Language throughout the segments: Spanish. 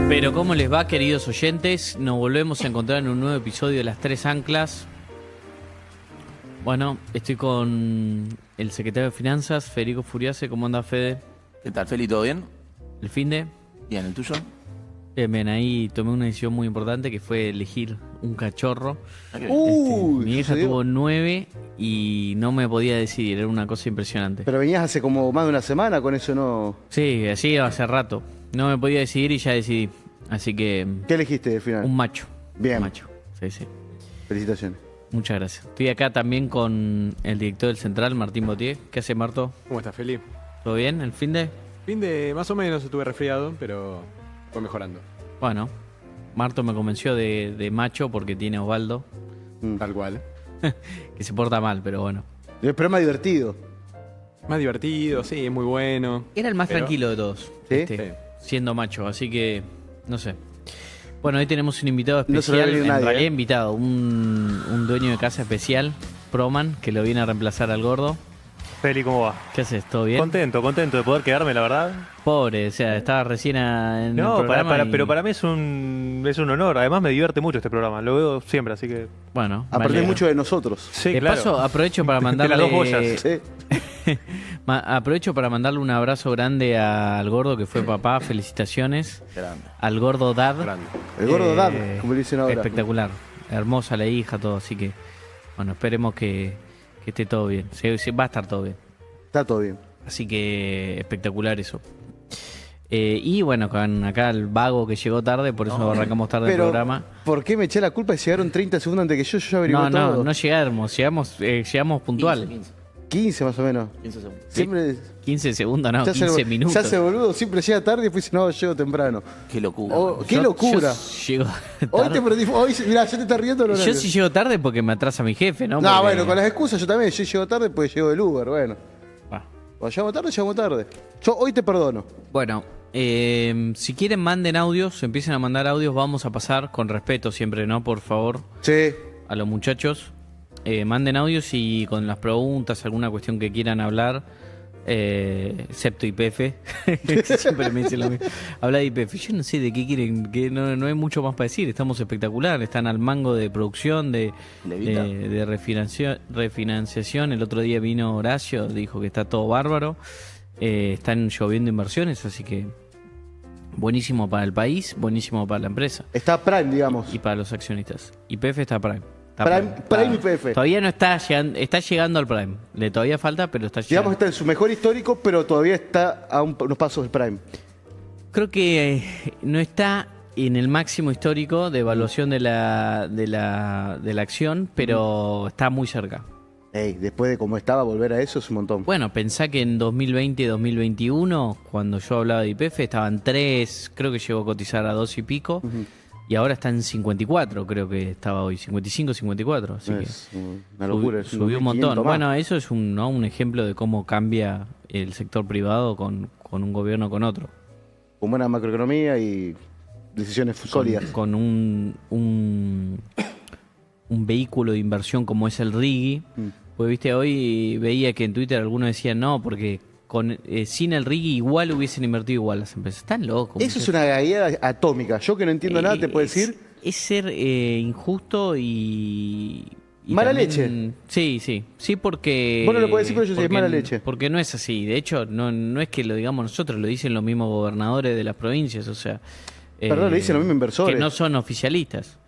Pero ¿cómo les va, queridos oyentes? Nos volvemos a encontrar en un nuevo episodio de Las Tres Anclas. Bueno, estoy con el secretario de Finanzas, Federico Furiase. ¿Cómo anda, Fede? ¿Qué tal, Feli? ¿Todo bien? ¿El finde? Bien, ¿el tuyo? Bien, ahí tomé una decisión muy importante que fue elegir un cachorro. Ah, qué bien. Mi hija tuvo 9 y no me podía decidir, era una cosa impresionante. Pero venías hace como más de una semana, con eso no... Sí, así hace rato. No me podía decidir y ya decidí. Así que ¿Qué elegiste al final? un macho. Bien. Un macho, sí, sí. Felicitaciones. Muchas gracias. Estoy acá también con el director del Central, Martín Botier. ¿Qué hace, Marto? ¿Cómo estás, Feli? ¿Todo bien? ¿El finde? Fin de más o menos estuve resfriado, pero fue mejorando. Bueno, Marto me convenció de macho porque tiene a Osvaldo, Tal cual. que se porta mal, pero bueno. Pero es más divertido. Más divertido, sí, es muy bueno. Era el más Pero- tranquilo de todos, ¿Sí? Sí. siendo macho, así que no sé. Bueno, hoy tenemos un invitado No se lo va a especial, venir en nadie, realidad ¿eh? invitado, un dueño de casa especial, Proman, que lo viene a reemplazar al gordo. Feli, ¿cómo va? ¿Qué haces? ¿Todo bien? Contento de poder quedarme, la verdad. Pobre, o sea, estaba recién en el No, programa y- pero para mí es un honor. Además me divierte mucho este programa. Lo veo siempre, así que... Bueno, me Aprendés alegro. mucho de nosotros. Sí, De claro. paso, aprovecho para De mandarle... las dos boyas. Sí. Aprovecho para mandarle un abrazo grande al gordo que fue papá. Felicitaciones. Grande. Al gordo Dad. Grande. El gordo Eh, Dad, como le dicen ahora. Espectacular. Hermosa la hija, todo. Así que, bueno, esperemos que esté todo bien. Va a estar todo bien. Está todo bien. Así que espectacular eso. Y bueno, con acá el vago que llegó tarde, por eso arrancamos tarde el Pero, programa. ¿por qué me eché la culpa y llegaron 30 segundos antes que yo ya averigué No, todo? no llegamos puntual. 15 más o menos. 15 segundos. Siempre... 15 segundos, no, se 15 hace- minutos. Se hace boludo, siempre llega tarde y después dice, no, llego temprano. Qué locura. Oh, ¡Qué Yo- locura! Yo llego Hoy tarde. te perdí... Hoy, mirá, ya te estás riendo. Yo sí llego tarde porque me atrasa mi jefe, ¿no? No, Porque- bueno, con las excusas yo también. Yo llego tarde porque llego del Uber, bueno. Ah. Cuando llegamos tarde. Yo hoy te perdono. Bueno, si quieren manden audios, empiecen a mandar audios, vamos a pasar con respeto siempre, ¿no? Por favor, Sí. a los muchachos. Manden audios y con las preguntas, alguna cuestión que quieran hablar, excepto IPF. Siempre me dicen lo mismo. Habla de IPF. Yo no sé de qué quieren, que no hay mucho más para decir. Estamos espectacular, están al mango de producción, de refinanciación. El otro día vino Horacio, dijo que está todo bárbaro. Están lloviendo inversiones, así que buenísimo para el país, buenísimo para la empresa Está Prime, digamos. y para los accionistas. YPF está Prime. Está Prime YPF. Todavía no está llegando al Prime. Le todavía falta, pero está llegando. Digamos que está en su mejor histórico, pero todavía está a unos pasos del Prime. Creo que no está en el máximo histórico de evaluación de la acción, pero está muy cerca. Ey, después de cómo estaba, volver a eso es un montón. Bueno, pensá que en 2020-2021, cuando yo hablaba de YPF, estaban 3, creo que llegó a cotizar a 2 y pico, y ahora está en 54, creo que estaba hoy, 55, 54. Así Es que una locura. es subió un 1500 montón. más. Bueno, eso es un ejemplo de cómo cambia el sector privado con un gobierno con otro. Con buena macroeconomía y decisiones sólidas. Con un vehículo de inversión como es el RIGI. Pues viste, hoy veía que en Twitter algunos decían no, porque sin el RIGI igual hubiesen invertido igual las empresas. Están locos. Eso es una gagueada atómica. Yo que no entiendo nada te puedo decir. Es ser injusto y Mala también- Sí, porque... Vos no lo podés decir, pero yo sí, es porque- mala leche. Porque no es así. De hecho, no es que lo digamos nosotros, lo dicen los mismos gobernadores de las provincias, o sea... Perdón, lo dicen los mismos inversores. Que no son oficialistas.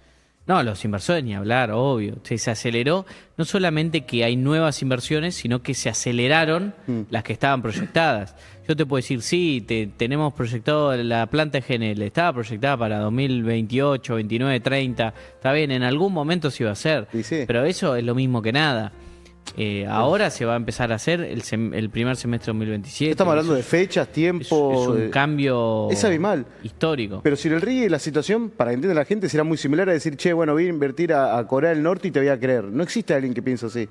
No, los inversores ni hablar, obvio. Se aceleró, no solamente que hay nuevas inversiones, sino que se aceleraron las que estaban proyectadas. Yo te puedo decir, sí, tenemos proyectado la planta de GNL, estaba proyectada para 2028, 29, 30. Está bien, en algún momento se iba a hacer, Sí, sí. pero eso es lo mismo que nada. Ahora se va a empezar a hacer el primer semestre de 2027. Estamos hablando de Eso fechas, es tiempo. un cambio Es abismal. histórico. Pero si en el RIGI la situación, para que entienda la gente, será muy similar a decir, che, bueno, voy a invertir a Corea del Norte y te voy a creer. No existe alguien que piense así.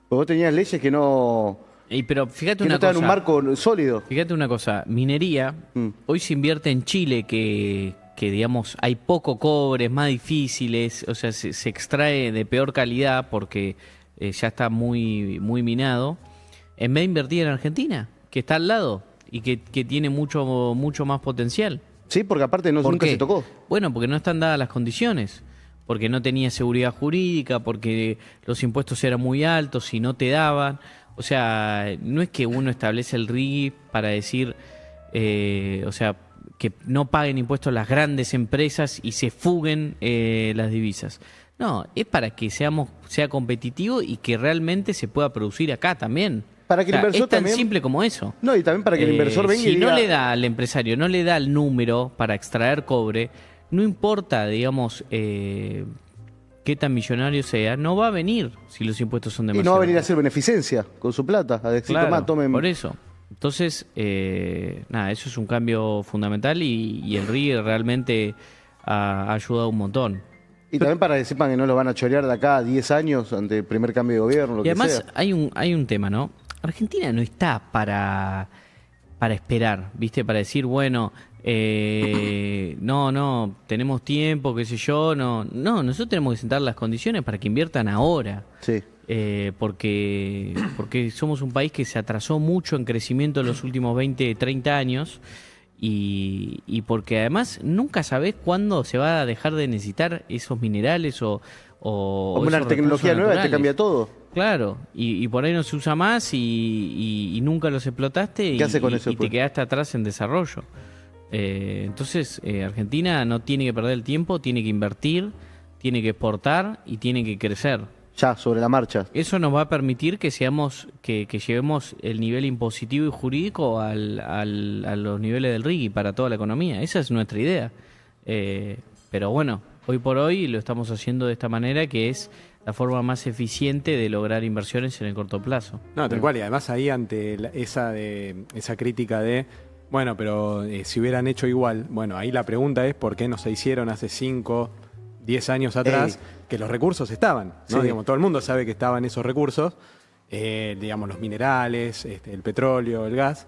Porque vos tenías leyes que no Pero fíjate que no una te dan un cosa. marco sólido. Fíjate una cosa, minería, hoy se invierte en Chile que digamos hay poco cobre, es más difíciles, o sea, se extrae de peor calidad porque ya está muy minado, en vez de invertir en Argentina, que está al lado y que tiene mucho más potencial. Sí, porque aparte ¿Por nunca qué? se tocó. Bueno, porque no están dadas las condiciones, porque no tenía seguridad jurídica, porque los impuestos eran muy altos y no te daban. O sea, no es que uno establece el RIGI para decir, o sea, que no paguen impuestos las grandes empresas y se fuguen las divisas. No, es para que sea competitivo y que realmente se pueda producir acá también. Para que el inversor es tan también- simple como eso. No, y también para que el inversor venga Si y diga... no le da al empresario, no le da el número para extraer cobre, no importa, digamos, qué tan millonario sea, no va a venir si los impuestos son Y demasiado. no va a venir a hacer beneficia con su plata, a decir, Claro, tomá, tomen... por eso. Entonces, nada, eso es un cambio fundamental y el RIGI realmente ha ayudado un montón. Y también para que sepan que no lo van a chorear de acá a 10 años ante el primer cambio de gobierno, lo Y que además sea. hay un tema, ¿no? Argentina no está para esperar, ¿viste? Para decir, bueno, no, tenemos tiempo, qué sé yo, no, nosotros tenemos que sentar las condiciones para que inviertan ahora. Sí. Porque somos un país que se atrasó mucho en crecimiento en los últimos 20, 30 años y porque además nunca sabés cuándo se va a dejar de necesitar esos minerales o Como una esos tecnología recursos nueva te naturales. cambia todo. Claro, y por ahí no se usa más y nunca los explotaste ¿Qué hace con eso y te después? quedaste atrás en desarrollo. Entonces, Argentina no tiene que perder el tiempo, tiene que invertir, tiene que exportar y tiene que crecer. Ya, sobre la marcha. Eso nos va a permitir que que llevemos el nivel impositivo y jurídico a los niveles del RIGI para toda la economía. Esa es nuestra idea. Pero bueno, hoy por hoy lo estamos haciendo de esta manera, que es la forma más eficiente de lograr inversiones en el corto plazo. No, tal cual. Y además ahí ante esa crítica de, bueno, pero si hubieran hecho igual, bueno, ahí la pregunta es por qué no se hicieron hace 5, 10 años atrás, que los recursos estaban, ¿no? Sí. Digamos, todo el mundo sabe que estaban esos recursos, digamos, los minerales, el petróleo, el gas,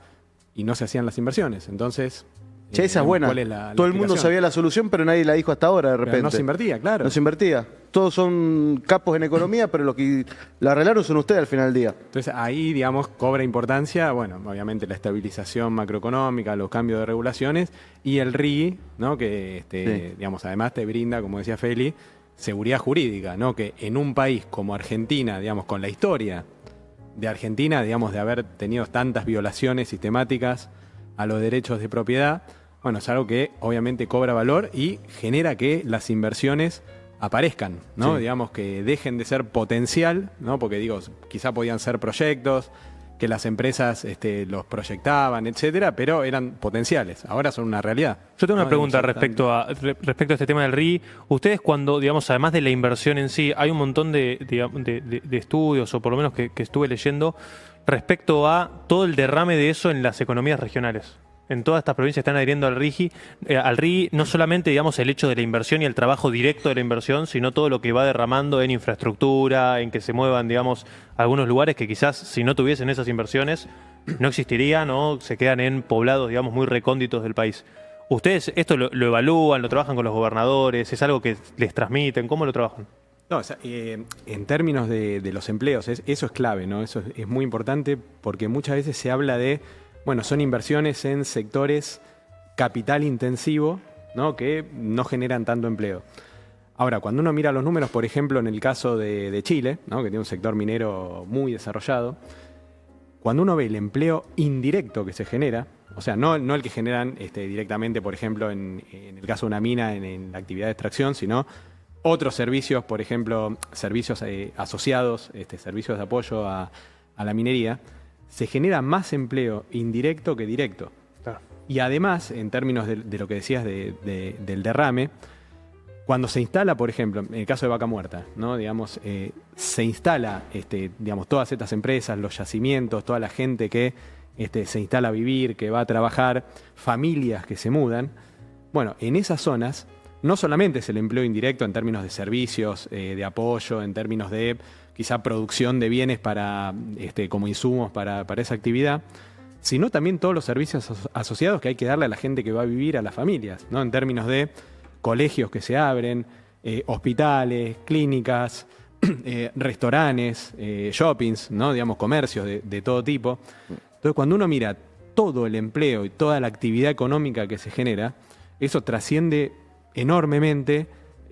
y no se hacían las inversiones. Entonces, Che, esa es digamos, buena. ¿cuál es la Todo el mundo explicación? sabía la solución, pero nadie la dijo hasta ahora de Pero repente. no se invertía, claro. No se invertía. Todos son capos en economía, pero los que la arreglaron son ustedes al final del día. Entonces ahí, digamos, cobra importancia, bueno, obviamente la estabilización macroeconómica, los cambios de regulaciones y el RIGI, ¿no? Que, Sí. digamos, además te brinda, como decía Feli, seguridad jurídica, ¿no? Que en un país como Argentina, digamos, con la historia de Argentina, digamos, de haber tenido tantas violaciones sistemáticas a los derechos de propiedad, bueno, es algo que obviamente cobra valor y genera que las inversiones aparezcan, ¿no? Sí. Digamos que dejen de ser potencial, ¿no? Porque digo, quizá podían ser proyectos que las empresas los proyectaban, etcétera, pero eran potenciales. Ahora son una realidad. Yo tengo una ¿no? pregunta Digamos, respecto a este tema del RIGI. Ustedes cuando, digamos, además de la inversión en sí, hay un montón de estudios, o por lo menos que estuve leyendo, respecto a todo el derrame de eso en las economías regionales. En todas estas provincias están adhiriendo al RIGI, no solamente, digamos, el hecho de la inversión y el trabajo directo de la inversión, sino todo lo que va derramando en infraestructura, en que se muevan, digamos, algunos lugares que quizás si no tuviesen esas inversiones no existirían o se quedan en poblados, digamos, muy recónditos del país. ¿Ustedes esto lo evalúan, lo trabajan con los gobernadores? ¿Es algo que les transmiten? ¿Cómo lo trabajan? No, o sea, en términos de los empleos, eso es clave, ¿no? Eso es muy importante porque muchas veces se habla de, bueno, son inversiones en sectores capital intensivo, ¿no? Que no generan tanto empleo. Ahora, cuando uno mira los números, por ejemplo, en el caso de Chile, ¿no? Que tiene un sector minero muy desarrollado, cuando uno ve el empleo indirecto que se genera, o sea, no el que generan directamente, por ejemplo, en el caso de una mina, en la actividad de extracción, sino otros servicios, por ejemplo, servicios asociados, servicios de apoyo a la minería, se genera más empleo indirecto que directo. Claro. Y además, en términos de lo que decías del derrame, cuando se instala, por ejemplo, en el caso de Vaca Muerta, ¿no? Digamos, se instala digamos, todas estas empresas, los yacimientos, toda la gente que se instala a vivir, que va a trabajar, familias que se mudan. Bueno, en esas zonas no solamente es el empleo indirecto en términos de servicios, de apoyo, en términos de quizá producción de bienes como insumos para esa actividad, sino también todos los servicios asociados que hay que darle a la gente que va a vivir, a las familias, ¿no? En términos de colegios que se abren, hospitales, clínicas, restaurantes, shoppings, ¿no? Digamos, comercios de todo tipo. Entonces, cuando uno mira todo el empleo y toda la actividad económica que se genera, eso trasciende enormemente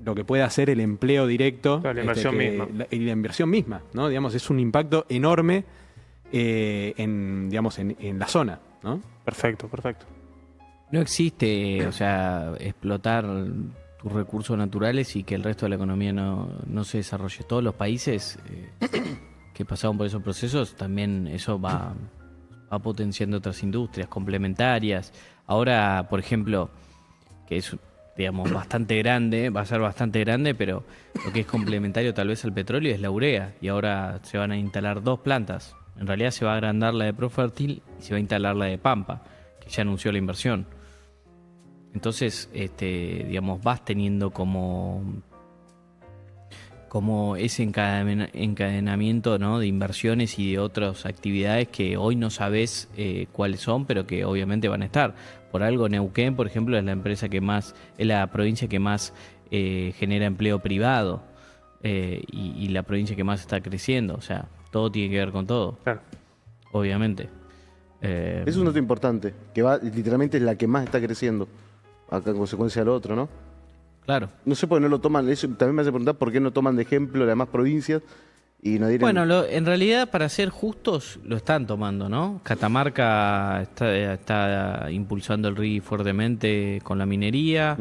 lo que puede hacer el empleo directo. Claro, la inversión misma. La inversión misma, ¿no? Digamos, es un impacto enorme en la zona, ¿no? Perfecto, perfecto. No existe, o sea, explotar tus recursos naturales y que el resto de la economía no se desarrolle. Todos los países que pasaron por esos procesos, también eso va potenciando otras industrias complementarias. Ahora, por ejemplo, que es, digamos, bastante grande, va a ser bastante grande, pero lo que es complementario tal vez al petróleo es la urea. Y ahora se van a instalar 2 plantas. En realidad se va a agrandar la de Profertil y se va a instalar la de Pampa, que ya anunció la inversión. Entonces, digamos, vas teniendo como ese encadenamiento, ¿no?, de inversiones y de otras actividades que hoy no sabes cuáles son, pero que obviamente van a estar. Por algo, Neuquén, por ejemplo, es la provincia que más genera empleo privado y la provincia que más está creciendo. O sea, todo tiene que ver con todo, Claro. obviamente. Es un dato importante, que literalmente es la que más está creciendo, acá en consecuencia de lo otro, ¿no? Claro. No sé por qué no lo toman, eso también me hace preguntar por qué no toman de ejemplo las demás provincias y no dirán... Bueno, en realidad, para ser justos, lo están tomando, ¿no? Catamarca está impulsando el RI fuertemente con la minería,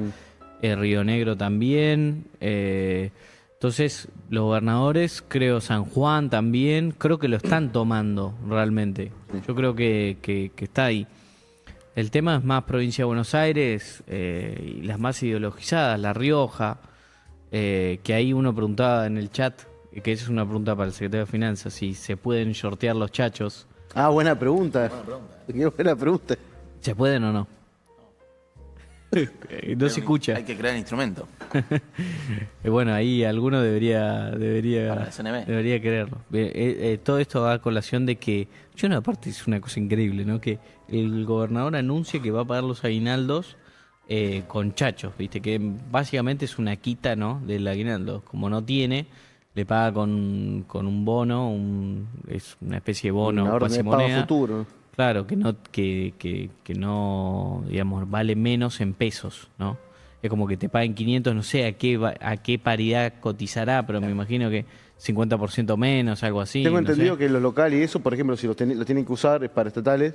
Río Negro también. Entonces, los gobernadores, creo San Juan también, creo que lo están tomando realmente. Yo creo que está ahí. El tema es más provincia de Buenos Aires y las más ideologizadas, La Rioja, que ahí uno preguntaba en el chat, que esa es una pregunta para el secretario de Finanzas, si se pueden shortear los chachos. Ah, buena pregunta. Qué buena pregunta. ¿Se pueden o no? No se escucha. Hay que crear instrumento. Bueno, ahí alguno debería Para la CNB. debería quererlo. Todo esto va a colación de que, aparte es una cosa increíble, ¿no? Que el gobernador anuncia que va a pagar los aguinaldos con chachos, ¿viste? Que básicamente es una quita, ¿no?, del aguinaldo. Como no tiene, le paga con un bono, es una especie de bono, Una orden cuasi de pago moneda. futuro. Claro, que no, digamos, vale menos en pesos, ¿no? Es como que te paguen 500, no sé a qué paridad cotizará, pero me imagino que 50% menos, algo así. Tengo no entendido sé. que los locales y eso, por ejemplo, si los tienen que usar para estatales,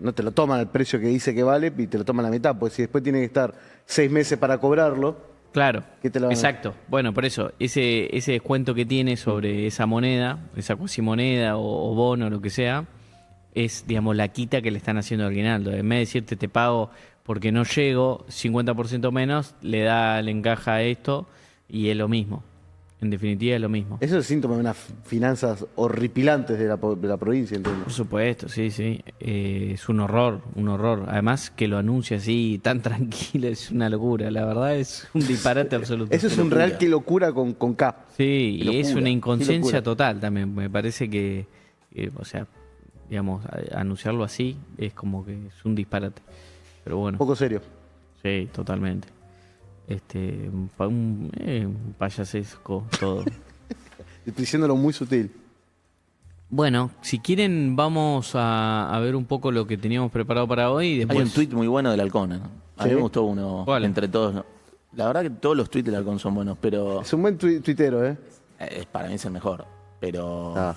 no te lo toman al precio que dice que vale y te lo toman la mitad, pues si después tiene que estar 6 meses para cobrarlo, Claro, ¿qué te lo van a- exacto. Bueno, por eso, ese descuento que tiene sobre esa moneda, esa cuasimoneda o bono, lo que sea, es, digamos, la quita que le están haciendo al aguinaldo. En vez de decirte te pago porque no llego 50% menos, le encaja esto y es lo mismo. En definitiva es lo mismo. Eso es síntoma de unas finanzas horripilantes de la provincia, entiendo. Por supuesto, sí, sí. Es un horror, un horror. Además que lo anuncia así, tan tranquilo, es una locura. La verdad es un disparate absoluto. Eso es un real qué locura con K. Sí, Qué y es locura, una qué inconsciencia locura. total también. Me parece que, o sea, digamos, anunciarlo así es como que es un disparate. Pero bueno, Un poco serio. sí, totalmente. Un payasesco todo. Estoy diciéndolo muy sutil. Bueno, si quieren vamos a ver un poco lo que teníamos preparado para hoy y después... Hay un tuit muy bueno del Halcón, ¿no? A mí Sí. me gustó uno ¿Cuál? entre todos. ¿no? La verdad que todos los tuits del Halcón son buenos, pero Es un buen tuitero, ¿eh? para mí es el mejor. Pero Ah.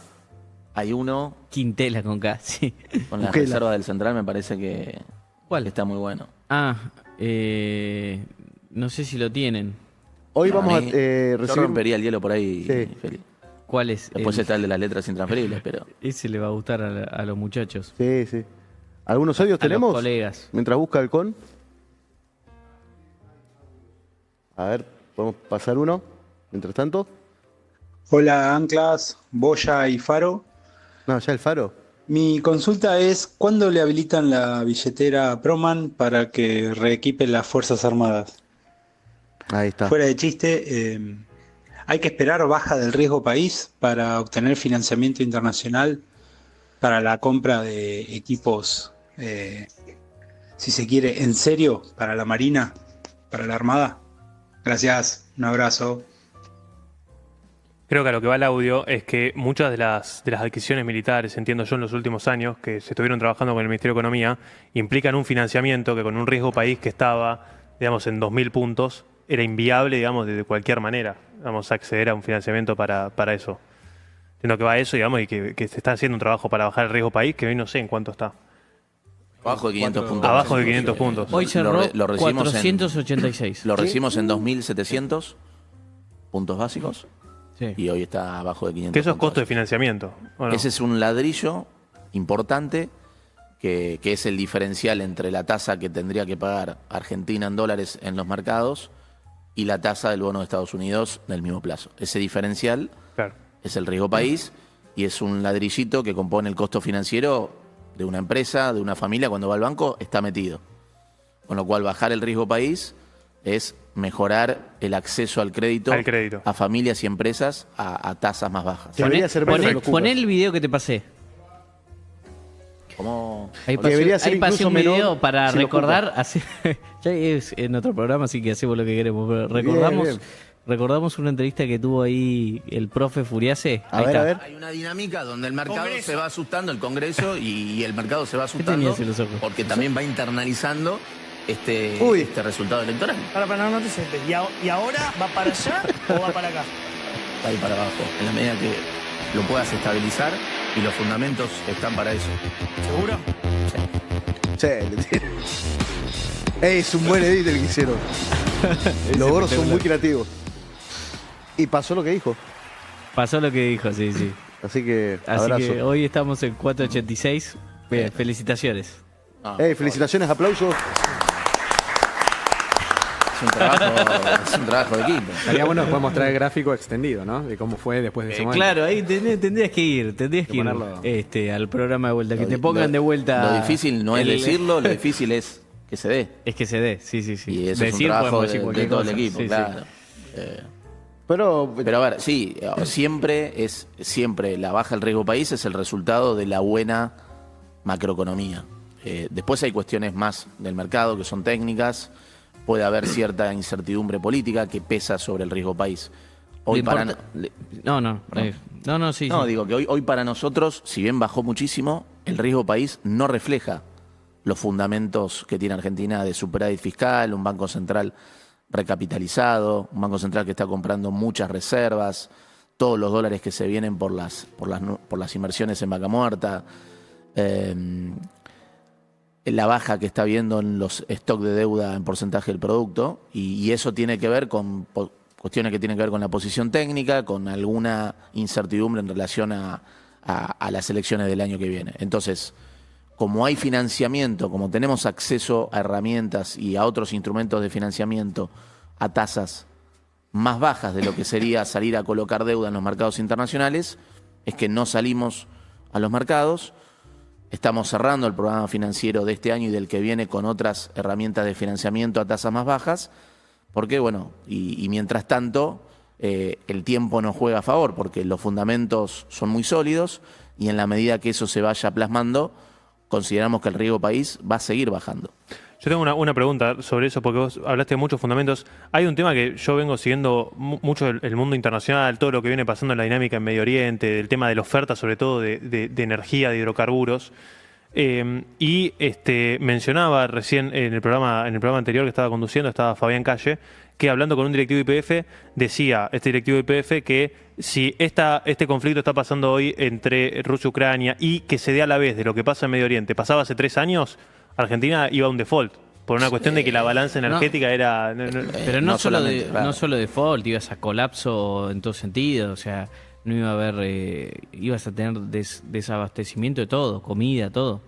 hay uno Quintela con K, sí. con las Busquela. reservas del Central, me parece que ¿Cuál? está muy bueno. No sé si lo tienen. Hoy Para vamos a mí, Yo recibir... rompería el hielo por ahí, Sí. Feli. ¿Cuál es? Después está el de las letras intransferibles, pero Ese le va a gustar a los muchachos. Sí, sí. ¿Algunos audios A los tenemos? colegas. Mientras busca Halcón. A ver, podemos pasar uno. Mientras tanto. Hola Anclas, Boya y Faro. No, ya el faro. Mi consulta es, ¿cuándo le habilitan la billetera Proman para que reequipe las Fuerzas Armadas? Ahí está. Fuera de chiste, ¿hay que esperar baja del riesgo país para obtener financiamiento internacional para la compra de equipos, si se quiere, en serio, para la Marina, para la Armada? Gracias, un abrazo. Creo que a lo que va el audio es que muchas de las adquisiciones militares, entiendo yo, en los últimos años, que se estuvieron trabajando con el Ministerio de Economía, implican un financiamiento que con un riesgo país que estaba, digamos, en 2.000 puntos, era inviable, digamos, de cualquier manera, vamos a acceder a un financiamiento para eso. Entiendo que va a eso, digamos, y que se está haciendo un trabajo para bajar el riesgo país, que hoy no sé en cuánto está. Abajo de 500 puntos. Abajo de 500 puntos. Hoy cerró Lo recibimos 486. Lo recibimos en 2.700 puntos básicos Sí. y hoy está abajo de 500 Que eso es puntos costo de básicos. financiamiento. ¿o no? Ese es un ladrillo importante que es el diferencial entre la tasa que tendría que pagar Argentina en dólares en los mercados y la tasa del bono de Estados Unidos del mismo plazo. Ese diferencial Claro. es el riesgo país y es un ladrillito que compone el costo financiero de una empresa, de una familia, cuando va al banco está metido. Con lo cual bajar el riesgo país es mejorar el acceso al crédito, a familias y empresas a tasas más bajas. Debería ser menos Poné locura. el video que te pasé. ¿Cómo? Ahí Debería pasé, ser ahí pasé incluso un video menor para si lo recordar. Ya es en otro programa, así que hacemos lo que queremos. Pero Bien. recordamos una entrevista que tuvo ahí el profe Furiase. A ver, a ver. Hay una dinámica donde el mercado se va asustando, el Congreso, y el mercado se va asustando tenías en los ojos? porque también va internalizando este resultado electoral. Para, no te sientes. ¿Y ahora va para allá o va para acá? Va a ir para abajo, en la medida que lo puedas estabilizar y los fundamentos están para eso. ¿Seguro? Sí. Es un buen edit el que hicieron. Los gordos son muy creativos. Y pasó lo que dijo. Pasó lo que dijo, sí, sí. Así que, Así abrazo. que hoy estamos en 486. Bien, felicitaciones. Felicitaciones, aplausos. Es un trabajo de equipo. Estaría bueno después mostrar el gráfico extendido, ¿no? De cómo fue después de ese momento. Claro, ahí tendrías que ir ponerlo. al programa de vuelta, que te pongan de vuelta. Lo difícil no es decirlo, lo difícil es que se dé. Es que se dé, sí. Y eso es un Decir, trabajo podemos de, decir de cualquier todo el cosa. equipo, Sí, sí. claro. Pero Pero a ver, siempre la baja del riesgo país es el resultado de la buena macroeconomía. Después hay cuestiones más del mercado que son técnicas, puede haber cierta incertidumbre política que pesa sobre el riesgo país. Hoy para sí. digo que hoy para nosotros, si bien bajó muchísimo, el riesgo país no refleja los fundamentos que tiene Argentina de superávit fiscal, un banco central recapitalizado, un banco central que está comprando muchas reservas, todos los dólares que se vienen por las inversiones en Vaca Muerta, la baja que está viendo en los stocks de deuda en porcentaje del producto, y eso tiene que ver con cuestiones que tienen que ver con la posición técnica, con alguna incertidumbre en relación a las elecciones del año que viene. Entonces, como hay financiamiento, como tenemos acceso a herramientas y a otros instrumentos de financiamiento a tasas más bajas de lo que sería salir a colocar deuda en los mercados internacionales, es que no salimos a los mercados. Estamos cerrando el programa financiero de este año y del que viene con otras herramientas de financiamiento a tasas más bajas, porque, bueno, y mientras tanto, el tiempo nos juega a favor, porque los fundamentos son muy sólidos y en la medida que eso se vaya plasmando, consideramos que el riesgo país va a seguir bajando. Yo tengo una pregunta sobre eso, porque vos hablaste de muchos fundamentos. Hay un tema que yo vengo siguiendo mucho el mundo internacional, todo lo que viene pasando en la dinámica en Medio Oriente, el tema de la oferta, sobre todo de energía, de hidrocarburos. Y mencionaba recién en el programa anterior que estaba conduciendo, estaba Fabián Calle, que hablando con un directivo de YPF, decía este directivo de YPF que si este conflicto está pasando hoy entre Rusia y Ucrania y que se dé a la vez de lo que pasa en Medio Oriente, pasaba hace 3 años, Argentina iba a un default, por una cuestión de que la balanza energética era... Pero no solo solamente, default, ibas a colapso en todo sentido, o sea, no iba a haber, ibas a tener desabastecimiento de todo, comida, todo.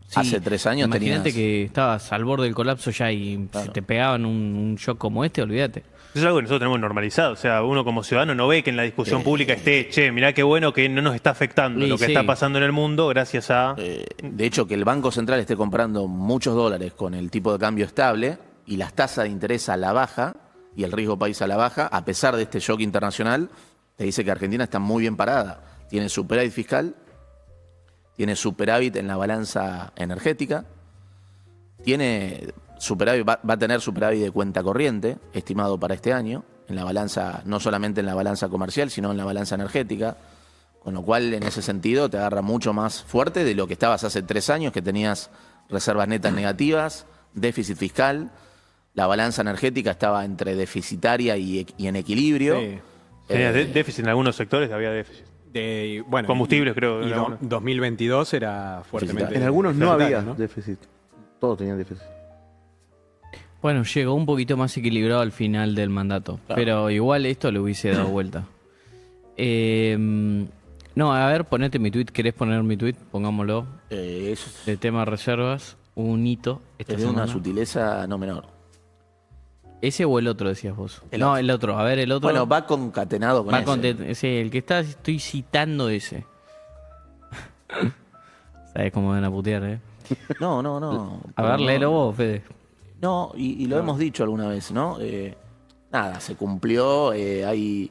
Sí, hace 3 años imagínate tenías... que estabas al borde del colapso ya y si te pegaban un shock como este, olvídate. Es algo que nosotros tenemos normalizado, o sea, uno como ciudadano no ve que en la discusión pública esté, che, mirá qué bueno que no nos está afectando lo que está pasando en el mundo gracias a... de hecho, que el Banco Central esté comprando muchos dólares con el tipo de cambio estable y las tasas de interés a la baja y el riesgo país a la baja, a pesar de este shock internacional, te dice que Argentina está muy bien parada. Tiene superávit fiscal, tiene superávit en la balanza energética, tiene superávit, va a tener superávit de cuenta corriente, estimado para este año. en la balanza, no solamente en la balanza comercial, sino en la balanza energética. Con lo cual, en ese sentido, te agarra mucho más fuerte de lo que estabas hace 3 años, que tenías reservas netas negativas, déficit fiscal. La balanza energética estaba entre deficitaria y en equilibrio. Sí. Tenía déficit en algunos sectores, había déficit. Bueno, Combustibles, creo. Y 2022 era fuertemente. En algunos no deficitario, había déficit. Todos tenían déficit. Bueno, llegó un poquito más equilibrado al final del mandato, Claro. pero igual esto le hubiese dado vuelta. No, a ver, ponete mi tweet. ¿Querés poner mi tweet? Pongámoslo. Eso De tema reservas, un hito esta es de una semana. sutileza no menor. ¿Ese o el otro decías vos? El no, otro. el otro. A ver, el otro. Bueno, va concatenado con Va ese. con ese, el que está, estoy citando ese. ¿Sabes cómo van a putear, eh? No. A ver, léelo vos, Fede. No, y lo hemos dicho alguna vez, ¿no? Nada, se cumplió. En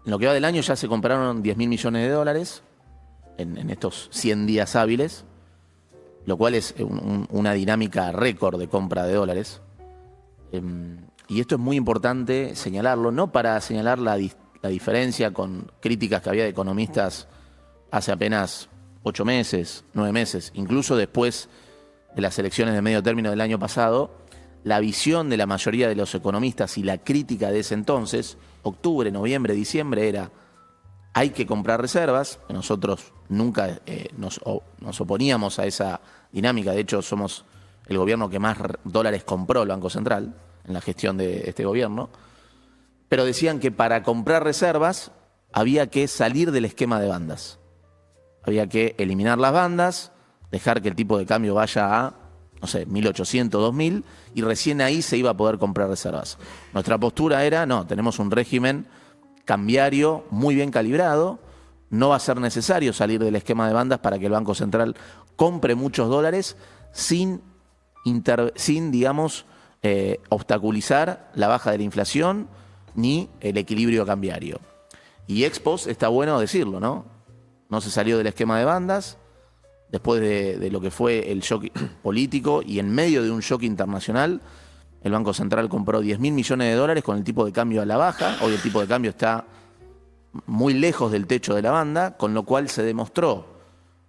lo que va del año ya se compraron 10.000 millones de dólares en estos 100 días hábiles, lo cual es una dinámica récord de compra de dólares. Y esto es muy importante señalarlo, no para señalar la diferencia con críticas que había de economistas hace apenas 8 meses, 9 meses, incluso después de las elecciones de medio término del año pasado. La visión de la mayoría de los economistas y la crítica de ese entonces, octubre, noviembre, diciembre, era: hay que comprar reservas. Nosotros nunca nos oponíamos a esa dinámica. De hecho, somos el gobierno que más dólares compró el Banco Central en la gestión de este gobierno. Pero decían que para comprar reservas había que salir del esquema de bandas. Había que eliminar las bandas, dejar que el tipo de cambio vaya a, no sé, 1.800, 2.000, y recién ahí se iba a poder comprar reservas. Nuestra postura era: no, tenemos un régimen cambiario muy bien calibrado, no va a ser necesario salir del esquema de bandas para que el Banco Central compre muchos dólares sin digamos, obstaculizar la baja de la inflación ni el equilibrio cambiario. Y ex post está bueno decirlo, ¿no? No se salió del esquema de bandas después de lo que fue el shock político, y en medio de un shock internacional, el Banco Central compró 10.000 millones de dólares con el tipo de cambio a la baja. Hoy el tipo de cambio está muy lejos del techo de la banda, con lo cual se demostró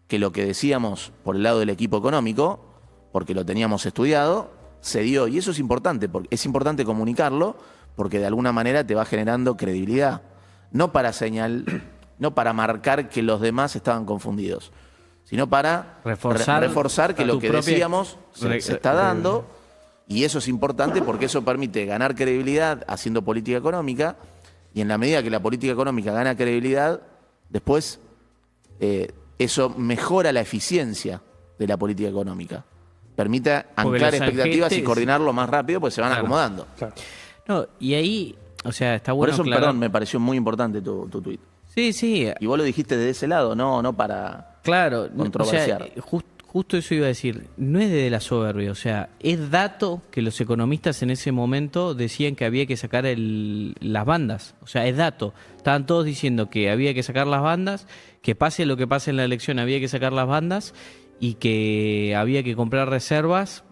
que lo que decíamos por el lado del equipo económico, porque lo teníamos estudiado, se dio. Y eso es importante, porque es importante comunicarlo, porque de alguna manera te va generando credibilidad. No para marcar que los demás estaban confundidos, sino para reforzar que a lo tu que propia- decíamos se está dando. Y eso es importante porque eso permite ganar credibilidad haciendo política económica, y en la medida que la política económica gana credibilidad, después eso mejora la eficiencia de la política económica. Permite anclar los expectativas y agentes- coordinarlo más rápido, pues se van Claro. acomodando. No, y ahí, o sea, está Por bueno eso, aclarar- perdón, me pareció muy importante tu tuit. Sí, sí, Y vos lo dijiste de ese lado, no para claro. O sea, controversiar. justo eso iba a decir. No es de la soberbia, o sea, es dato que los economistas en ese momento decían que había que sacar las bandas. O sea, es dato. Estaban todos diciendo que había que sacar las bandas, que pase lo que pase en la elección, había que sacar las bandas, y que había que comprar reservas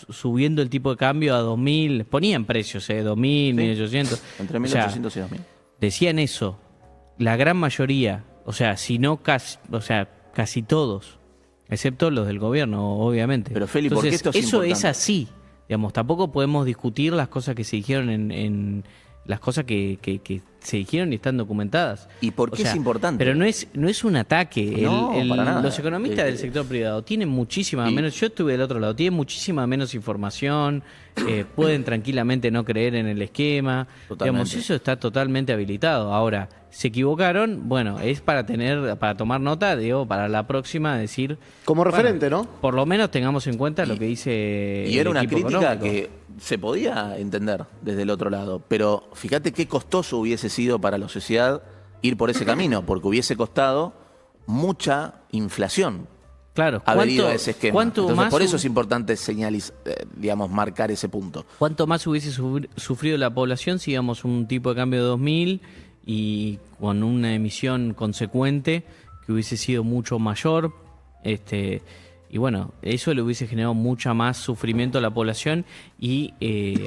subiendo el tipo de cambio a 2.000. Ponían precios, 2.000, 1.800. Entre O sea, 1.800 y 2.000. decían eso. La gran mayoría, o sea, si no casi, o sea, casi todos, excepto los del gobierno, obviamente. Pero, Feli, ¿por qué esto es eso es importante? así. Digamos, tampoco podemos discutir las cosas que se dijeron en las cosas que se dijeron y están documentadas. ¿Y por qué es importante? Pero no es un ataque. No, para nada. Los economistas del sector privado tienen muchísima menos. Yo estuve del otro lado, tienen muchísima menos información. Pueden tranquilamente no creer en el esquema. Totalmente. Digamos, eso está totalmente habilitado. Ahora, se equivocaron. Bueno, es para tomar nota, digo, para la próxima decir. Como bueno, referente, ¿no? Por lo menos tengamos en cuenta lo que dice. Y el era una equipo crítica económico. que se podía entender desde el otro lado. Pero fíjate qué costoso hubiese sido para la sociedad ir por ese camino, porque hubiese costado mucha inflación Claro, haber ido a ese esquema. ¿cuánto Entonces, más por eso es importante digamos, marcar ese punto. ¿Cuánto más hubiese sufrido la población si íbamos un tipo de cambio de 2.000 y con una emisión consecuente que hubiese sido mucho mayor? Y bueno, eso le hubiese generado mucha más sufrimiento a la población y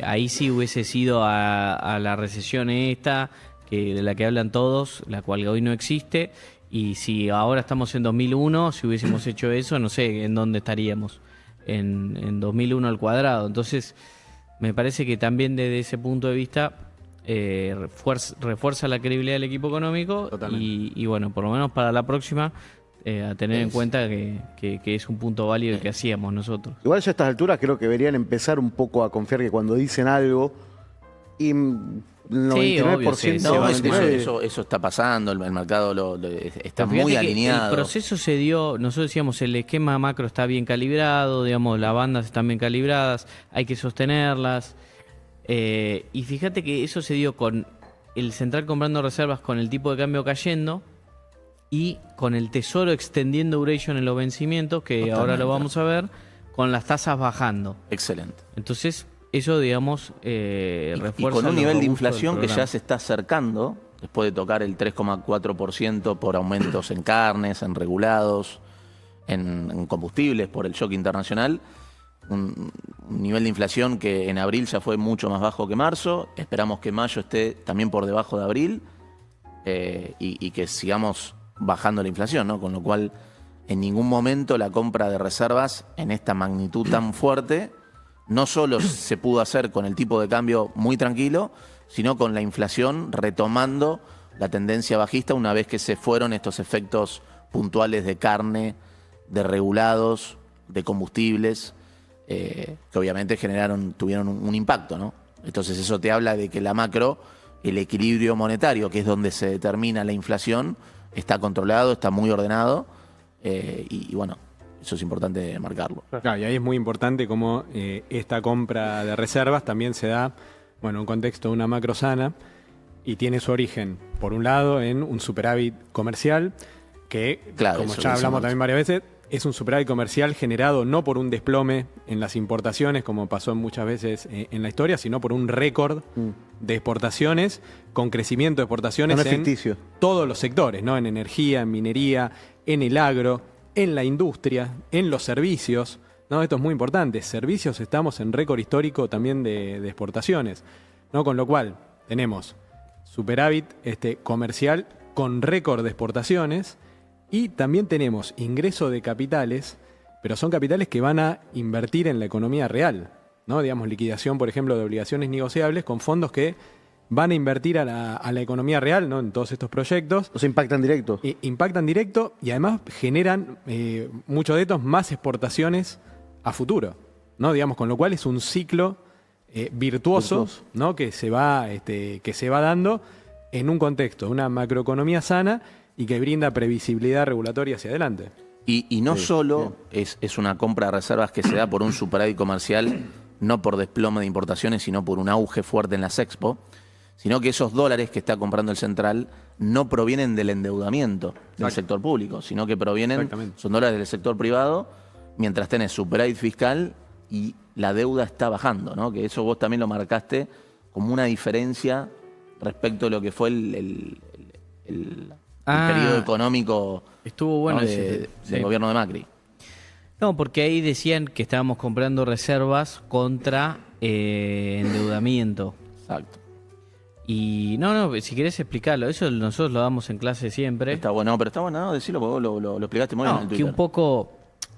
ahí sí hubiese sido a la recesión esta, de la que hablan todos, la cual hoy no existe. Y si ahora estamos en 2001, si hubiésemos hecho eso, no sé en dónde estaríamos, en 2001 al cuadrado. Entonces, me parece que también desde ese punto de vista refuerza la credibilidad del equipo económico y bueno, por lo menos para la próxima, a tener en cuenta que es un punto válido que hacíamos nosotros. Igual ya a estas alturas creo que deberían empezar un poco a confiar que cuando dicen algo y el 99% sí, No, sí. eso está pasando, el mercado está Fíjate muy que alineado. el proceso se dio, nosotros decíamos, el esquema macro está bien calibrado, digamos, las bandas están bien calibradas, hay que sostenerlas. Y fíjate que eso se dio con el central comprando reservas, con el tipo de cambio cayendo y con el tesoro extendiendo duration en los vencimientos, que Totalmente. ahora lo vamos a ver, con las tasas bajando. Excelente. Entonces, eso, digamos, Y refuerza con un lo nivel de robusto del inflación que ya programa. se está acercando, después de tocar el 3,4% por aumentos en carnes, en regulados, en combustibles por el shock internacional. Un nivel de inflación que en abril ya fue mucho más bajo que marzo. Esperamos que mayo esté también por debajo de abril y que sigamos bajando la inflación, ¿no? Con lo cual, en ningún momento la compra de reservas en esta magnitud tan fuerte no solo se pudo hacer con el tipo de cambio muy tranquilo, sino con la inflación retomando la tendencia bajista una vez que se fueron estos efectos puntuales de carne, de regulados, de combustibles, que obviamente tuvieron un impacto, ¿no? Entonces eso te habla de que la macro, el equilibrio monetario, que es donde se determina la inflación, está controlado, está muy ordenado y bueno, eso es importante marcarlo. Claro, y ahí es muy importante cómo esta compra de reservas también se da, bueno, en un contexto de una macro sana y tiene su origen, por un lado, en un superávit comercial que, Claro, como eso ya lo hablamos decimos. también varias veces, es un superávit comercial generado no por un desplome en las importaciones, como pasó muchas veces en la historia, sino por un récord de exportaciones, con crecimiento de exportaciones No es en ficticio. todos los sectores, ¿no? En energía, en minería, en el agro, en la industria, en los servicios, ¿no? Esto es muy importante. Servicios, estamos en récord histórico también de exportaciones, ¿no? Con lo cual tenemos superávit comercial con récord de exportaciones y también tenemos ingreso de capitales, pero son capitales que van a invertir en la economía real, ¿no? Digamos, liquidación, por ejemplo, de obligaciones negociables con fondos que van a invertir a la economía real, ¿no? En todos estos proyectos. ¿Los impactan directo? Impactan directo y además generan, muchos de estos, más exportaciones a futuro, ¿no? Digamos, con lo cual es un ciclo virtuoso, ¿no? que se va dando en un contexto de una macroeconomía sana y que brinda previsibilidad regulatoria hacia adelante. Y no solo es una compra de reservas que se da por un superávit comercial, no por desplome de importaciones, sino por un auge fuerte en las expo, sino que esos dólares que está comprando el central no provienen del endeudamiento del sector público, sino que son dólares del sector privado, mientras tenés superávit fiscal y la deuda está bajando, ¿no? Que eso vos también lo marcaste como una diferencia respecto a lo que fue el periodo económico, estuvo bueno, ¿no? ese, del gobierno de Macri. No, porque ahí decían que estábamos comprando reservas contra endeudamiento. Exacto. Y no, si querés explicarlo, eso nosotros lo damos en clase siempre. Está bueno, pero está bueno, ¿no? Decirlo porque vos lo explicaste muy bien en el Que Twitter. un poco,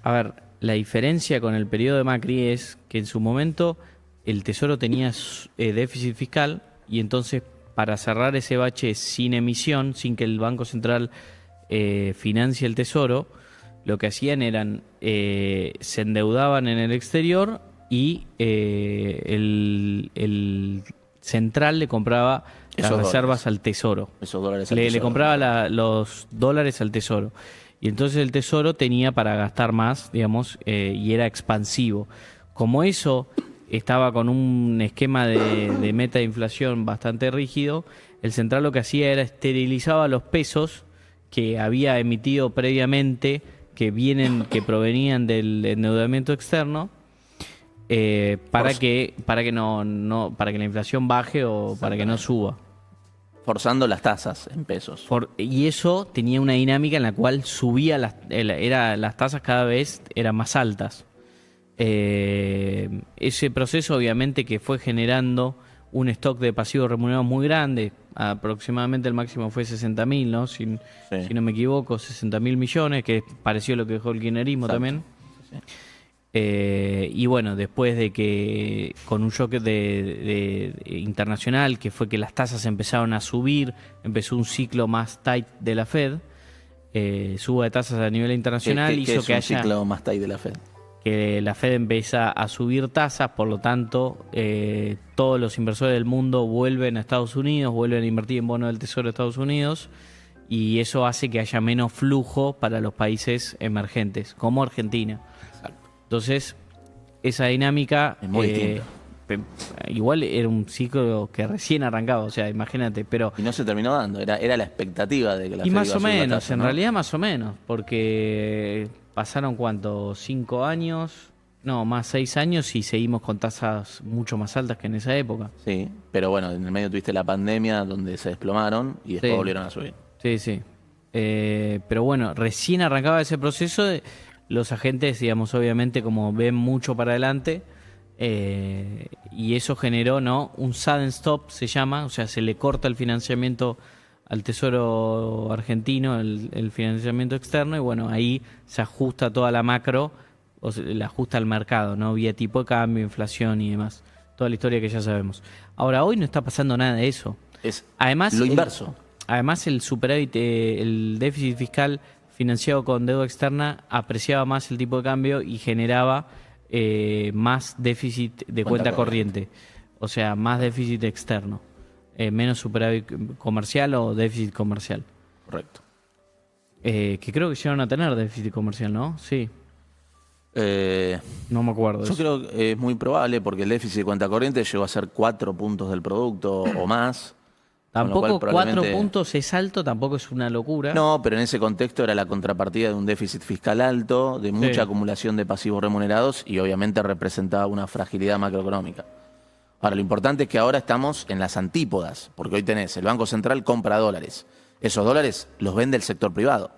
a ver, la diferencia con el periodo de Macri es que en su momento el Tesoro tenía déficit fiscal y entonces para cerrar ese bache sin emisión, sin que el Banco Central financie el Tesoro, lo que hacían eran, se endeudaban en el exterior y el central le compraba las Esos reservas dólares. al Tesoro. Esos dólares al Le Tesoro. compraba los dólares al Tesoro. Y entonces el Tesoro tenía para gastar más, digamos, y era expansivo. Como eso estaba con un esquema de meta de inflación bastante rígido, el central lo que hacía era esterilizaba los pesos que había emitido previamente, que provenían del endeudamiento externo, para que la inflación baje o para que no suba. Forzando las tasas en pesos. Y eso tenía una dinámica en la cual subía las tasas cada vez eran más altas. Ese proceso obviamente que fue generando un stock de pasivos remunerados muy grande, aproximadamente el máximo fue 60.000, ¿no? Si no me equivoco, 60.000 millones, que pareció lo que dejó el kirchnerismo también. Sí. Y bueno, después de que con un shock internacional, que fue que las tasas empezaron a subir, empezó un ciclo más tight de la Fed, suba de tasas a nivel internacional, hizo que haya... ciclo más tight de la Fed? Que la Fed empieza a subir tasas, por lo tanto, todos los inversores del mundo vuelven a Estados Unidos, vuelven a invertir en bonos del Tesoro de Estados Unidos, y eso hace que haya menos flujo para los países emergentes, como Argentina. Exacto. Entonces, esa dinámica... Es muy distinta. Igual era un ciclo que recién arrancaba, o sea, imagínate, pero... Y no se terminó dando, era la expectativa de que la Y Fed más iba a o subir la menos, tasa, en ¿no? realidad más o menos, porque pasaron ¿cuánto? 5 años, no, más 6 años y seguimos con tasas mucho más altas que en esa época. Sí, pero bueno, en el medio tuviste la pandemia donde se desplomaron y después Sí. volvieron a subir. Sí, sí. Pero bueno, recién arrancaba ese proceso, los agentes, digamos, obviamente como ven mucho para adelante, y eso generó, ¿no? Un sudden stop se llama, o sea, se le corta el financiamiento al Tesoro argentino, el financiamiento externo, y bueno, ahí se ajusta toda la macro, o se le ajusta al mercado, ¿no? Vía tipo de cambio, inflación y demás. Toda la historia que ya sabemos. Ahora, hoy no está pasando nada de eso. Es Además, lo inverso. Además, el superávit, el déficit fiscal financiado con deuda externa apreciaba más el tipo de cambio y generaba más déficit de cuenta corriente. O sea, más déficit externo. Menos superávit comercial o déficit comercial. Correcto. Que creo que llegaron a tener déficit comercial, ¿no? Sí. No me acuerdo. Yo creo que es muy probable porque el déficit de cuenta corriente llegó a ser 4 puntos del producto o más. Tampoco 4 probablemente... puntos es alto, tampoco es una locura. No, pero en ese contexto era la contrapartida de un déficit fiscal alto, de mucha acumulación de pasivos remunerados y obviamente representaba una fragilidad macroeconómica. Ahora, lo importante es que ahora estamos en las antípodas, porque hoy tenés, el Banco Central compra dólares. Esos dólares los vende el sector privado.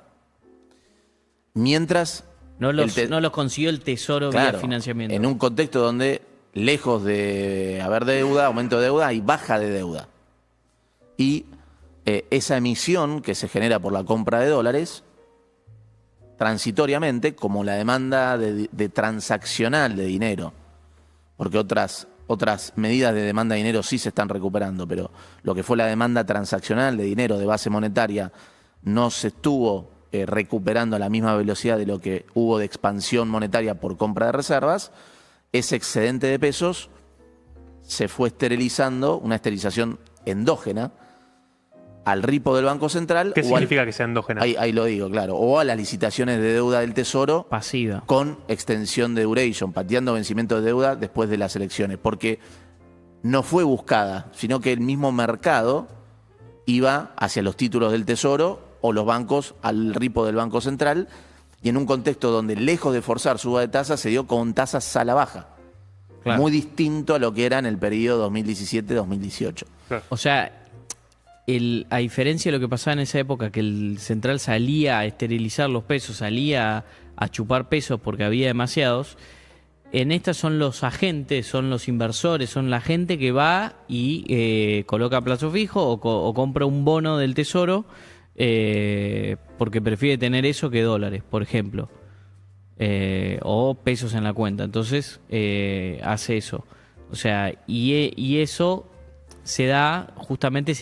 Mientras... No los consiguió el Tesoro vía financiamiento. En un contexto donde, lejos de haber deuda, aumento de deuda, hay baja de deuda. Y esa emisión que se genera por la compra de dólares, transitoriamente, como la demanda de transaccional de dinero, porque otras medidas de demanda de dinero sí se están recuperando, pero lo que fue la demanda transaccional de dinero de base monetaria no se estuvo recuperando a la misma velocidad de lo que hubo de expansión monetaria por compra de reservas. Ese excedente de pesos se fue esterilizando, una esterilización endógena, al ripo del Banco Central. ¿Qué significa que sea endógena? Ahí lo digo, claro. O a las licitaciones de deuda del Tesoro pasiva, con extensión de duration, pateando vencimiento de deuda después de las elecciones. Porque no fue buscada, sino que el mismo mercado iba hacia los títulos del Tesoro o los bancos al ripo del Banco Central, y en un contexto donde, lejos de forzar suba de tasas, se dio con tasas a la baja. Claro. Muy distinto a lo que era en el periodo 2017-2018. O sea, a diferencia de lo que pasaba en esa época, que el central salía a esterilizar los pesos, salía a chupar pesos porque había demasiados, en estas son los agentes, son los inversores, son la gente que va y coloca a plazo fijo o compra un bono del Tesoro porque prefiere tener eso que dólares, por ejemplo, o pesos en la cuenta. Entonces hace eso. O sea, y eso se da justamente,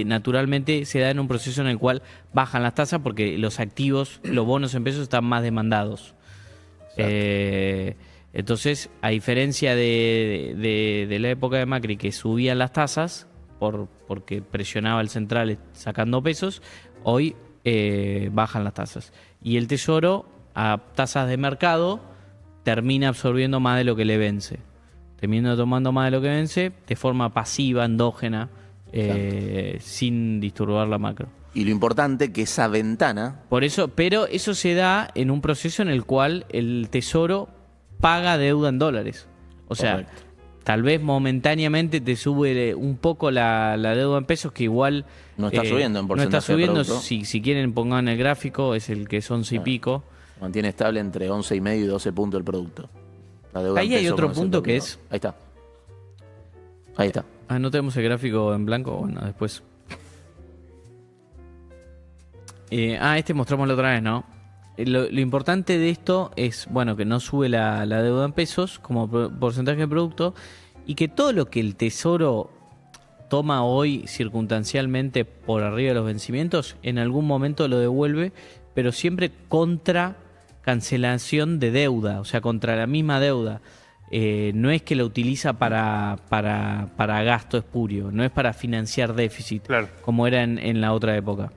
naturalmente se da en un proceso en el cual bajan las tasas porque los activos, los bonos en pesos están más demandados. Entonces, a diferencia de la época de Macri, que subían las tasas porque presionaba el central sacando pesos, hoy bajan las tasas. Y el Tesoro, a tasas de mercado, termina absorbiendo más de lo que le vence. Termina tomando más de lo que vence de forma pasiva, endógena, sin disturbar la macro. Y lo importante que esa ventana... Por eso, pero eso se da en un proceso en el cual el Tesoro paga deuda en dólares. O sea, Correcto. tal vez momentáneamente te sube un poco la deuda en pesos, que igual No está subiendo en no está porcentaje de subiendo. producto. Si quieren pongan el gráfico, es el que es 11 y pico. Mantiene estable entre 11,5 y 12 puntos el producto. La deuda Ahí en hay pesos otro con el punto sector que privado. Ahí está. Ahí está. No tenemos el gráfico en blanco, bueno, después. Este mostramos la otra vez, ¿no? Lo importante de esto es, bueno, que no sube la deuda en pesos como porcentaje de producto, y que todo lo que el Tesoro toma hoy circunstancialmente por arriba de los vencimientos, en algún momento lo devuelve, pero siempre contra cancelación de deuda, o sea, contra la misma deuda. No es que lo utiliza para gasto espurio, no es para financiar déficit, Claro. como era en la otra época,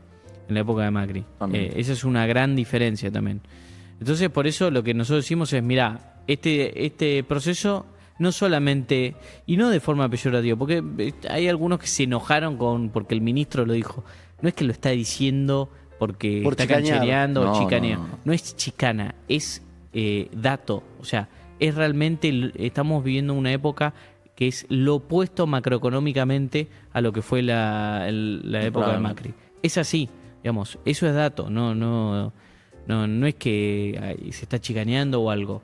en la época de Macri. Esa es una gran diferencia también. Entonces, por eso lo que nosotros decimos es, mirá, este proceso no solamente, y no de forma peyorativa, porque hay algunos que se enojaron porque el ministro lo dijo, no es que lo está diciendo porque Por está chicanear. canchereando o No, chicanea, no, no. no es chicana, es dato, o sea, es realmente, estamos viviendo una época que es lo opuesto macroeconómicamente a lo que fue la época de Macri. Es así, digamos, eso es dato, no es que se está chicaneando o algo.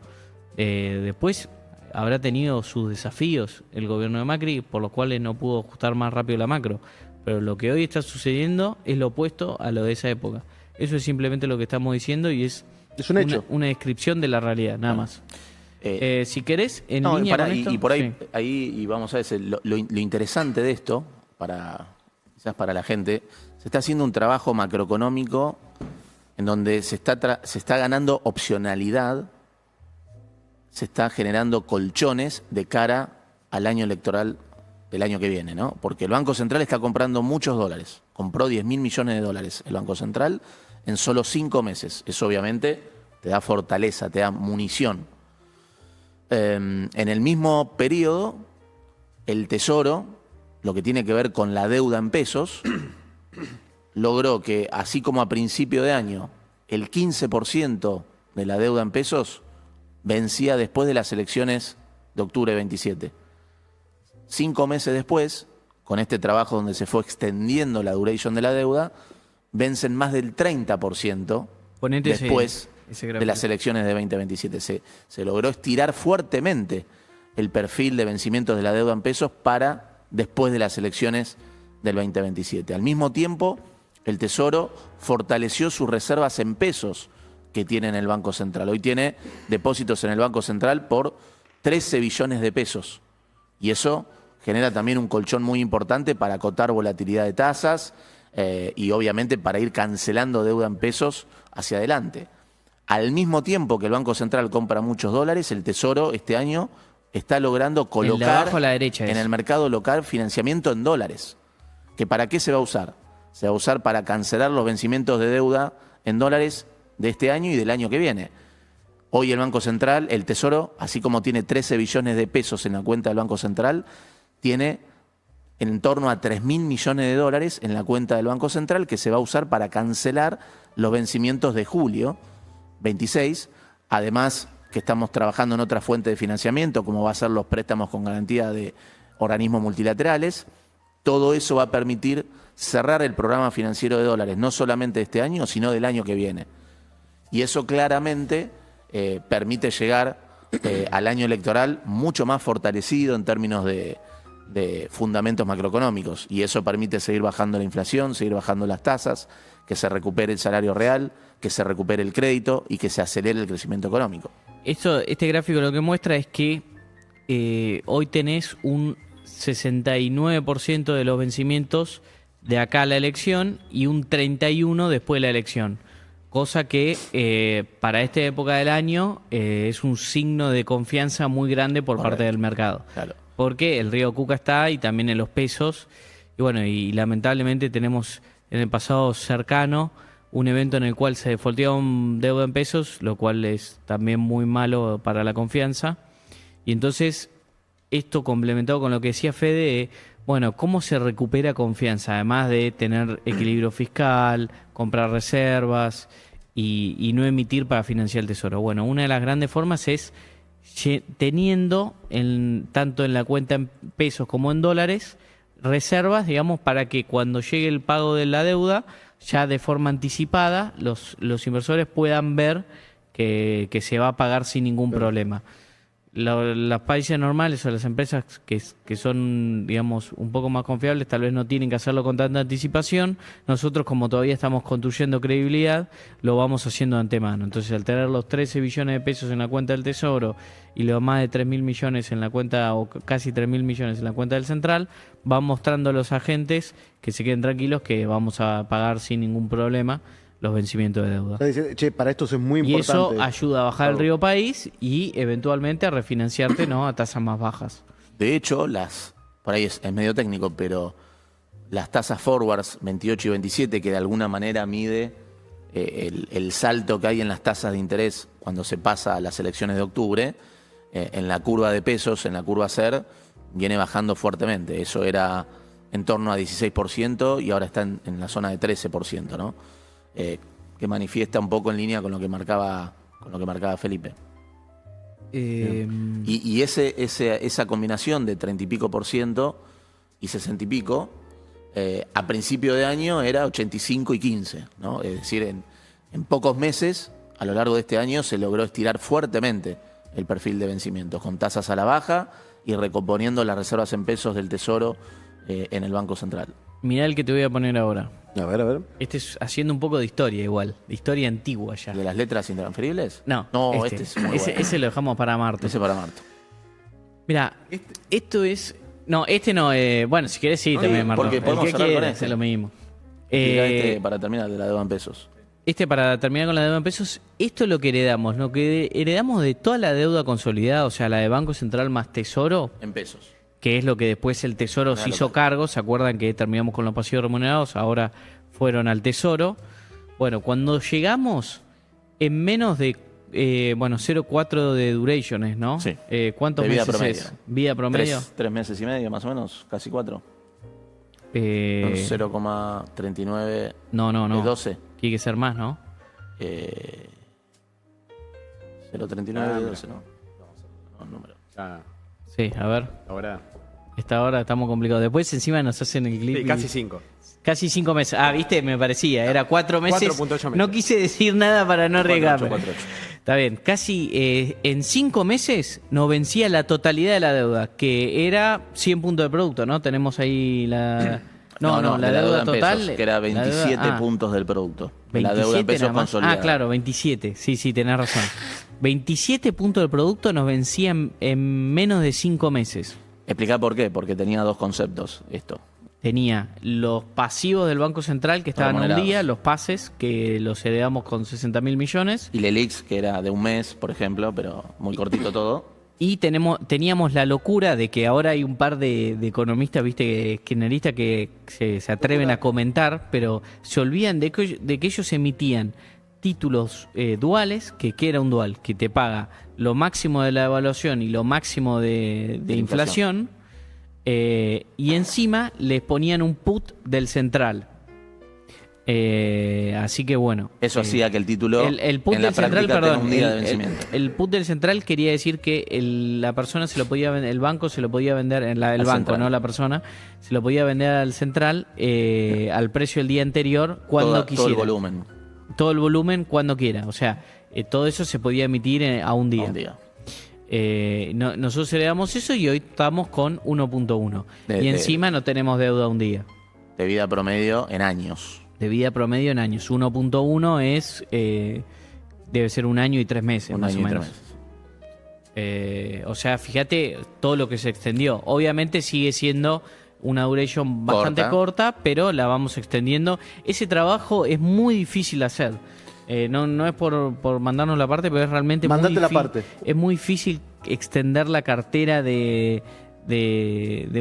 Después habrá tenido sus desafíos el gobierno de Macri, por los cuales no pudo ajustar más rápido la macro. Pero lo que hoy está sucediendo es lo opuesto a lo de esa época. Eso es simplemente lo que estamos diciendo y es un hecho. una descripción de la realidad, nada más. Si querés, en No, línea pará, con esto, y por ahí, sí. y vamos a decir, lo interesante de esto, quizás para la gente, se está haciendo un trabajo macroeconómico en donde se está ganando opcionalidad, se está generando colchones de cara al año electoral del año que viene, ¿no? Porque el Banco Central está comprando muchos dólares. Compró 10.000 millones de dólares el Banco Central en solo 5 meses. Eso obviamente te da fortaleza, te da munición. En el mismo periodo, el Tesoro, lo que tiene que ver con la deuda en pesos, logró que, así como a principio de año, el 15% de la deuda en pesos vencía después de las elecciones de octubre 27. 5 meses después, con este trabajo donde se fue extendiendo la duration de la deuda, vencen más del 30% Ponete después ese de gráfico. las elecciones de 2027. Se logró estirar fuertemente el perfil de vencimientos de la deuda en pesos para después de las elecciones del 2027. Al mismo tiempo, el Tesoro fortaleció sus reservas en pesos que tiene en el Banco Central. Hoy tiene depósitos en el Banco Central por 13 billones de pesos. Y eso genera también un colchón muy importante para acotar volatilidad de tasas y obviamente para ir cancelando deuda en pesos hacia adelante. Al mismo tiempo que el Banco Central compra muchos dólares, el Tesoro este año está logrando El de colocar abajo a la derecha en es. el mercado local financiamiento en dólares. ¿Que para qué se va a usar? Se va a usar para cancelar los vencimientos de deuda en dólares de este año y del año que viene. Hoy el Banco Central, el Tesoro, así como tiene 13 billones de pesos en la cuenta del Banco Central, tiene en torno a 3.000 millones de dólares en la cuenta del Banco Central que se va a usar para cancelar los vencimientos de julio 26. Además que estamos trabajando en otra fuente de financiamiento, como va a ser los préstamos con garantía de organismos multilaterales. Todo eso va a permitir cerrar el programa financiero de dólares, no solamente de este año, sino del año que viene. Y eso claramente permite llegar al año electoral mucho más fortalecido en términos de fundamentos macroeconómicos. Y eso permite seguir bajando la inflación, seguir bajando las tasas, que se recupere el salario real, que se recupere el crédito y que se acelere el crecimiento económico. Este gráfico lo que muestra es que hoy tenés un 69% de los vencimientos de acá a la elección y un 31% después de la elección. Cosa que para esta época del año es un signo de confianza muy grande por parte del mercado. Claro. Porque el río Cuca está y también en los pesos. Y bueno, y lamentablemente tenemos en el pasado cercano un evento en el cual se defaultía un deuda en pesos, lo cual es también muy malo para la confianza. Y entonces, esto complementado con lo que decía Fede, bueno, ¿cómo se recupera confianza? Además de tener equilibrio fiscal, comprar reservas y no emitir para financiar el tesoro. Bueno, una de las grandes formas es teniendo tanto en la cuenta en pesos como en dólares reservas, digamos, para que cuando llegue el pago de la deuda, ya de forma anticipada, los inversores puedan ver que se va a pagar sin ningún problema. Los países normales o las empresas que son, digamos, un poco más confiables, tal vez no tienen que hacerlo con tanta anticipación. Nosotros, como todavía estamos construyendo credibilidad, lo vamos haciendo de antemano. Entonces, al tener los 13 billones de pesos en la cuenta del Tesoro y los más de 3.000 millones en la cuenta, o casi 3.000 millones en la cuenta del Central, van mostrando a los agentes que se queden tranquilos que vamos a pagar sin ningún problema los vencimientos de deuda. Está diciendo, che, para esto es muy Y importante. eso ayuda a bajar el riesgo país y eventualmente a refinanciarte, ¿no?, a tasas más bajas. De hecho, por ahí es medio técnico, pero las tasas forwards 28 y 27, que de alguna manera mide el salto que hay en las tasas de interés cuando se pasa a las elecciones de octubre, en la curva de pesos, en la curva SER, viene bajando fuertemente. Eso era en torno a 16% y ahora está en la zona de 13%, ¿no? Que manifiesta un poco en línea con lo que marcaba Felipe. Y esa combinación de 30 y pico % y 60 y pico, a principio de año era 85 y 15, ¿no? Es decir, en pocos meses, a lo largo de este año, se logró estirar fuertemente el perfil de vencimientos, con tasas a la baja y recomponiendo las reservas en pesos del Tesoro en el Banco Central. Mirá el que te voy a poner ahora. A ver. Este es haciendo un poco de historia igual, de historia antigua ya. ¿De las letras intransferibles? No, este es muy bueno. ese lo dejamos para Marte. Ese para Marto. Mira, esto es... No, este no, bueno, si querés sí, No, también, Marto. porque El podemos que cerrar con quiera, este. es lo mismo. Para terminar, de la deuda en pesos. Para terminar con la deuda en pesos, esto es lo que heredamos, lo que heredamos de toda la deuda consolidada, o sea, la de Banco Central más Tesoro, En pesos. que es lo que después el Tesoro se hizo cargo. ¿Se acuerdan que terminamos con los pasivos remunerados? Ahora fueron al Tesoro. Bueno, cuando llegamos en menos de 0,4 de durations, ¿no? Sí. ¿Cuántos De vida meses promedio. es? ¿Vida promedio? 3 meses y medio, más o menos, casi 4. Eh, 0,39 no. de 12. Tiene que ser más, ¿no? 0,39 de 12, ¿no? No, número. Ya, Sí, a ver. ahora. Esta hora estamos complicados. Después encima nos hacen el clip. Sí, y- casi 5. Casi 5 meses. Ah, viste, me parecía. Era 4 meses. 4.8 meses. No quise decir nada para no arriesgarme. 4,8. Está bien. Casi en 5 meses nos vencía la totalidad de la deuda, que era 100 puntos de producto, ¿no? Tenemos ahí la... No, la de deuda en total. pesos, que era la 27 deuda- puntos del producto. 27 La deuda en pesos nada más. consolidada. Ah, claro, 27. Sí, tenés razón. 27 puntos del producto nos vencían en menos de 5 meses. Explicar por qué, porque tenía dos conceptos esto. Tenía los pasivos del Banco Central que estaban un Remunerados. día, los pases que los heredamos con 60.000 millones. Y Lelix, que era de un mes, por ejemplo, pero muy cortito todo. Y teníamos la locura de que ahora hay un par de economistas, viste, kirchneristas que se atreven a comentar, pero se olvidan de que ellos emitían títulos duales, que era un dual, que te paga lo máximo de la evaluación y lo máximo de inflación, y encima les ponían un put del central. Así que bueno. Eso hacía que el título El put en la del central, práctica tenga perdón. un día de vencimiento. El put del central quería decir que la persona se lo podía vender, el banco se lo podía vender, el Al banco, central. no la persona, se lo podía vender al central al precio del día anterior cuando quisiera. Todo el volumen. Todo el volumen cuando quiera. O sea, todo eso se podía emitir a un día. A un día. Nosotros heredamos eso y hoy estamos con 1.1. De- Y de- encima no tenemos deuda a un día. De vida promedio en años. De vida promedio en años. 1.1 es debe ser 1 año y 3 meses, Un más año o y 3 menos. meses. O sea, fíjate todo lo que se extendió. Obviamente sigue siendo una duration bastante corta, pero la vamos extendiendo. Ese trabajo es muy difícil de hacer. No es por mandarnos la parte, pero es realmente Mandate muy la difícil. parte. Es muy difícil extender la cartera de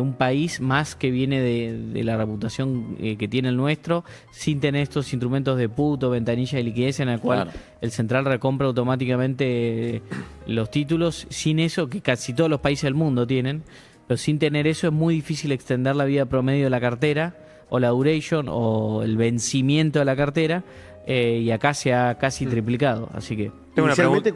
un país más que viene de la reputación que tiene el nuestro, sin tener estos instrumentos de put o ventanilla de liquidez en el cual Claro. el central recompra automáticamente los títulos. Sin eso, que casi todos los países del mundo tienen, pero sin tener eso es muy difícil extender la vida promedio de la cartera o la duration o el vencimiento de la cartera y acá se ha casi triplicado, así que... Tengo una Inicialmente,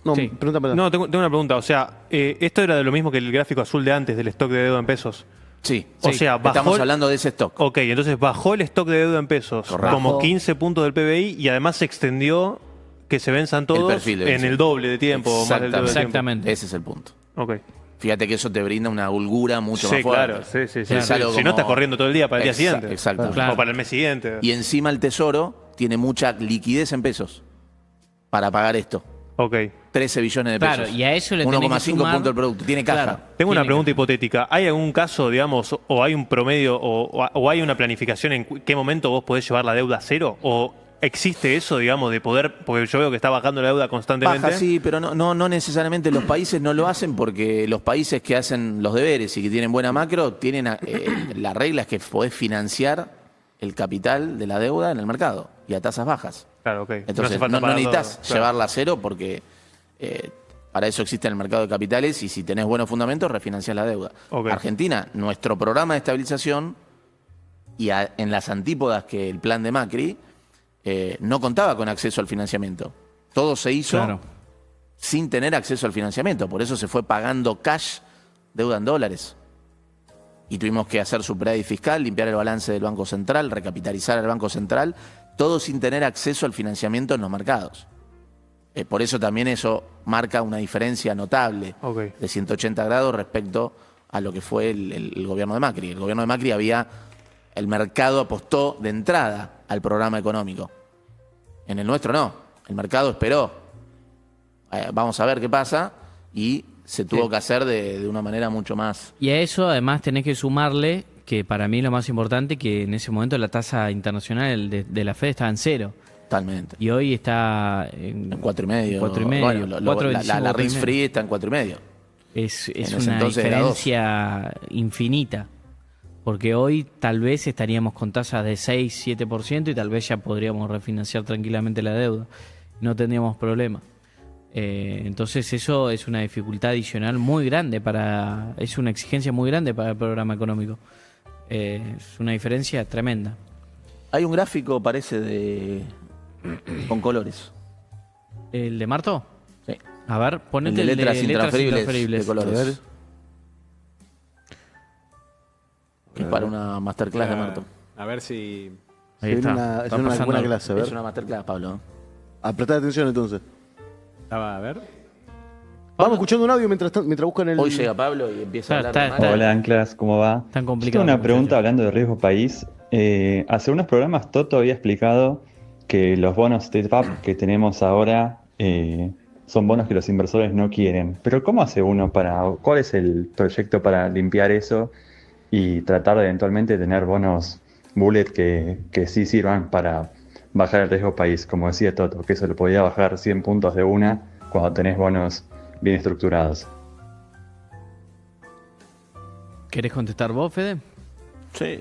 no, Sí. pregunta, perdón. No, tengo una pregunta. O sea, esto era de lo mismo que el gráfico azul de antes, del stock de deuda en pesos. Sí. O Sí. sea, bajó Estamos hablando de ese stock. Ok, entonces bajó el stock de deuda en pesos Correcto. como Bajó. 15 puntos del PBI y además se extendió que se venzan todos perfil de en vencimiento. el doble de tiempo. O más del doble de tiempo. Exactamente. Ese es el punto. Ok. Fíjate que eso te brinda una holgura mucho Sí, más fuerte. claro. Sí, sí, sí. Es algo Si como- no estás corriendo todo el día para el día Exa- siguiente. Exactamente. Claro. O para el mes siguiente. Y encima el Tesoro tiene mucha liquidez en pesos para pagar esto. Ok. 13 billones de pesos. Claro, y a eso le tenés que 1,5 sumar- puntos del producto. Tiene caja. Claro. Tengo una Tiene pregunta que- hipotética. ¿Hay algún caso, digamos, o hay un promedio, o hay una planificación en qué momento vos podés llevar la deuda a cero? ¿O existe eso, digamos, de poder, porque yo veo que está bajando la deuda constantemente? Baja, sí, pero no necesariamente los países no lo hacen porque los países que hacen los deberes y que tienen buena macro tienen la regla es que podés financiar el capital de la deuda en el mercado y a tasas bajas. Claro, ok. Entonces hace falta no pagar necesitas todo. Claro. llevarla a cero porque para eso existe el mercado de capitales y si tenés buenos fundamentos refinanciás la deuda. Ok. Argentina, nuestro programa de estabilización y en las antípodas que el plan de Macri no contaba con acceso al financiamiento. Todo se hizo Claro. sin tener acceso al financiamiento. Por eso se fue pagando cash, deuda en dólares. Y tuvimos que hacer superávit fiscal, limpiar el balance del Banco Central, recapitalizar al Banco Central, todo sin tener acceso al financiamiento en los mercados. Por eso también eso marca una diferencia notable Ok. de 180 grados respecto a lo que fue el gobierno de Macri. El gobierno de Macri el mercado apostó de entrada al programa económico. En el nuestro no. El mercado esperó. Vamos a ver qué pasa y se tuvo que hacer de una manera mucho más. Y a eso además tenés que sumarle, que para mí lo más importante, que en ese momento la tasa internacional de la Fed estaba en cero. Totalmente. Y hoy está en 4,5. 4,5, Bueno, 4,25, la risk 4,5. free está en 4,5. Es En ese una entonces era diferencia infinita. Porque hoy tal vez estaríamos con tasas de 6, 7% y tal vez ya podríamos refinanciar tranquilamente la deuda. No tendríamos problema. Entonces eso es una dificultad adicional muy grande es una exigencia muy grande para el programa económico. Es una diferencia tremenda. Hay un gráfico, parece, con colores. ¿El de Marto? Sí. A ver, El ponete de letras letras intransferibles intransferibles. de colores. A ver. Es para una masterclass de Marto. A ver si... Ahí Se viene está. una, Está es una pasando buena algo. clase, a ver. Es una masterclass, Pablo. Prestad atención entonces. A ver. Vamos escuchando un audio mientras buscan el... Hoy llega Pablo y empieza a hablar Está- de Macri. Hola Anclas, ¿cómo va? Tan Yo complicado. tengo una muchacho. pregunta hablando de riesgo país. Hace unos programas Toto había explicado que los bonos step-up que tenemos ahora son bonos que los inversores no quieren. Pero ¿cómo hace uno cuál es el proyecto para limpiar eso y tratar de eventualmente tener bonos bullet que sí sirvan para bajar el riesgo país? Como decía Toto, que eso lo podía bajar 100 puntos de una cuando tenés bonos bien estructurados. ¿Querés contestar vos, Fede? Sí.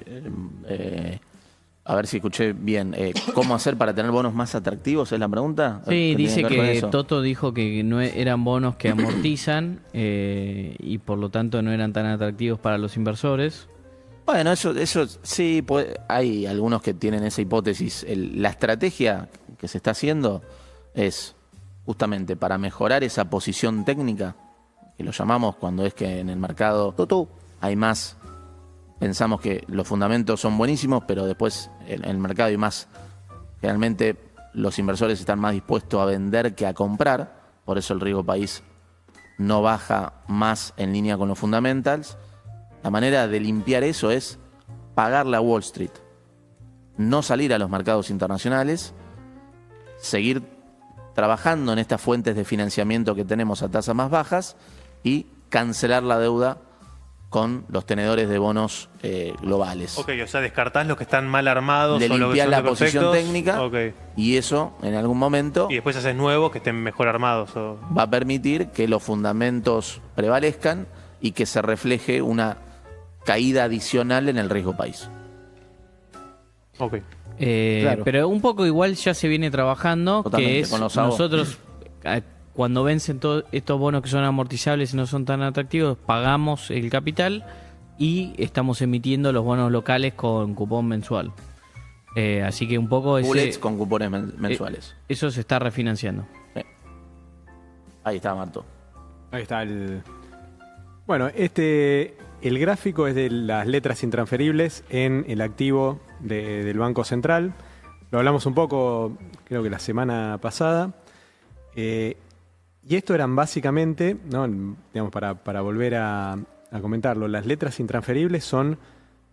A ver si escuché bien. ¿Cómo hacer para tener bonos más atractivos? ¿Es la pregunta? Sí, ¿Qué dice tiene ver con que eso? Toto dijo que no eran bonos que amortizan y por lo tanto no eran tan atractivos para los inversores. Bueno, eso sí, hay algunos que tienen esa hipótesis. La estrategia que se está haciendo es justamente para mejorar esa posición técnica, que lo llamamos cuando es que en el mercado hay más, pensamos que los fundamentos son buenísimos, pero después en el mercado hay más. Generalmente los inversores están más dispuestos a vender que a comprar, por eso el riesgo país no baja más en línea con los fundamentals. La manera de limpiar eso es pagarle a Wall Street, no salir a los mercados internacionales, seguir trabajando en estas fuentes de financiamiento que tenemos a tasas más bajas y cancelar la deuda con los tenedores de bonos globales. Ok, o sea, descartás los que están mal armados Le o los que limpiás son la de posición perfectos. técnica Ok. y eso en algún momento Y después haces nuevos que estén mejor armados. va a permitir que los fundamentos prevalezcan y que se refleje una caída adicional en el riesgo país. Ok. Claro. Pero un poco igual ya se viene trabajando, Totalmente, que es con los ABO. nosotros cuando vencen todos estos bonos que son amortizables y no son tan atractivos, pagamos el capital y estamos emitiendo los bonos locales con cupón mensual. Así que un poco Bullets con cupones mensuales. eso se está refinanciando. Ahí está, Marto. Ahí está el... Bueno, el gráfico es de las letras intransferibles en el activo del Banco Central. Lo hablamos un poco, creo que la semana pasada. Y esto eran básicamente, ¿no? Digamos, para volver a comentarlo, las letras intransferibles son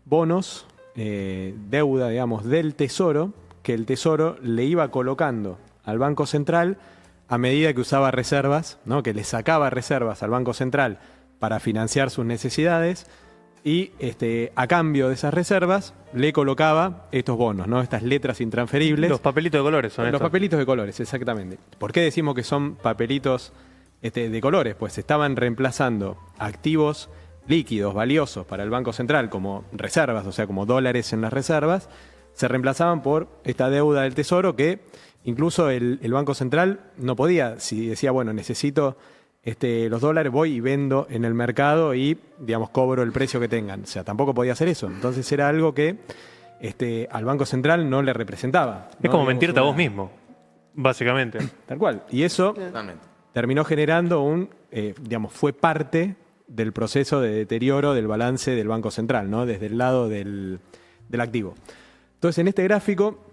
bonos, deuda, digamos, del Tesoro, que el Tesoro le iba colocando al Banco Central a medida que usaba reservas, ¿no? Que le sacaba reservas al Banco Central para financiar sus necesidades y a cambio de esas reservas le colocaba estos bonos, ¿no? Estas letras intransferibles. Los papelitos de colores son Los estos. papelitos de colores, exactamente. ¿Por qué decimos que son papelitos de colores? Pues estaban reemplazando activos líquidos, valiosos para el Banco Central, como reservas, o sea, como dólares en las reservas, se reemplazaban por esta deuda del Tesoro que incluso el Banco Central no podía, si decía, bueno, necesito los dólares, voy y vendo en el mercado y, digamos, cobro el precio que tengan. O sea, tampoco podía hacer eso. Entonces era algo que al Banco Central no le representaba. Es como mentirte a vos mismo, básicamente. Tal cual. Y eso terminó generando digamos, fue parte del proceso de deterioro del balance del Banco Central, ¿no? Desde el lado del activo. Entonces, en este gráfico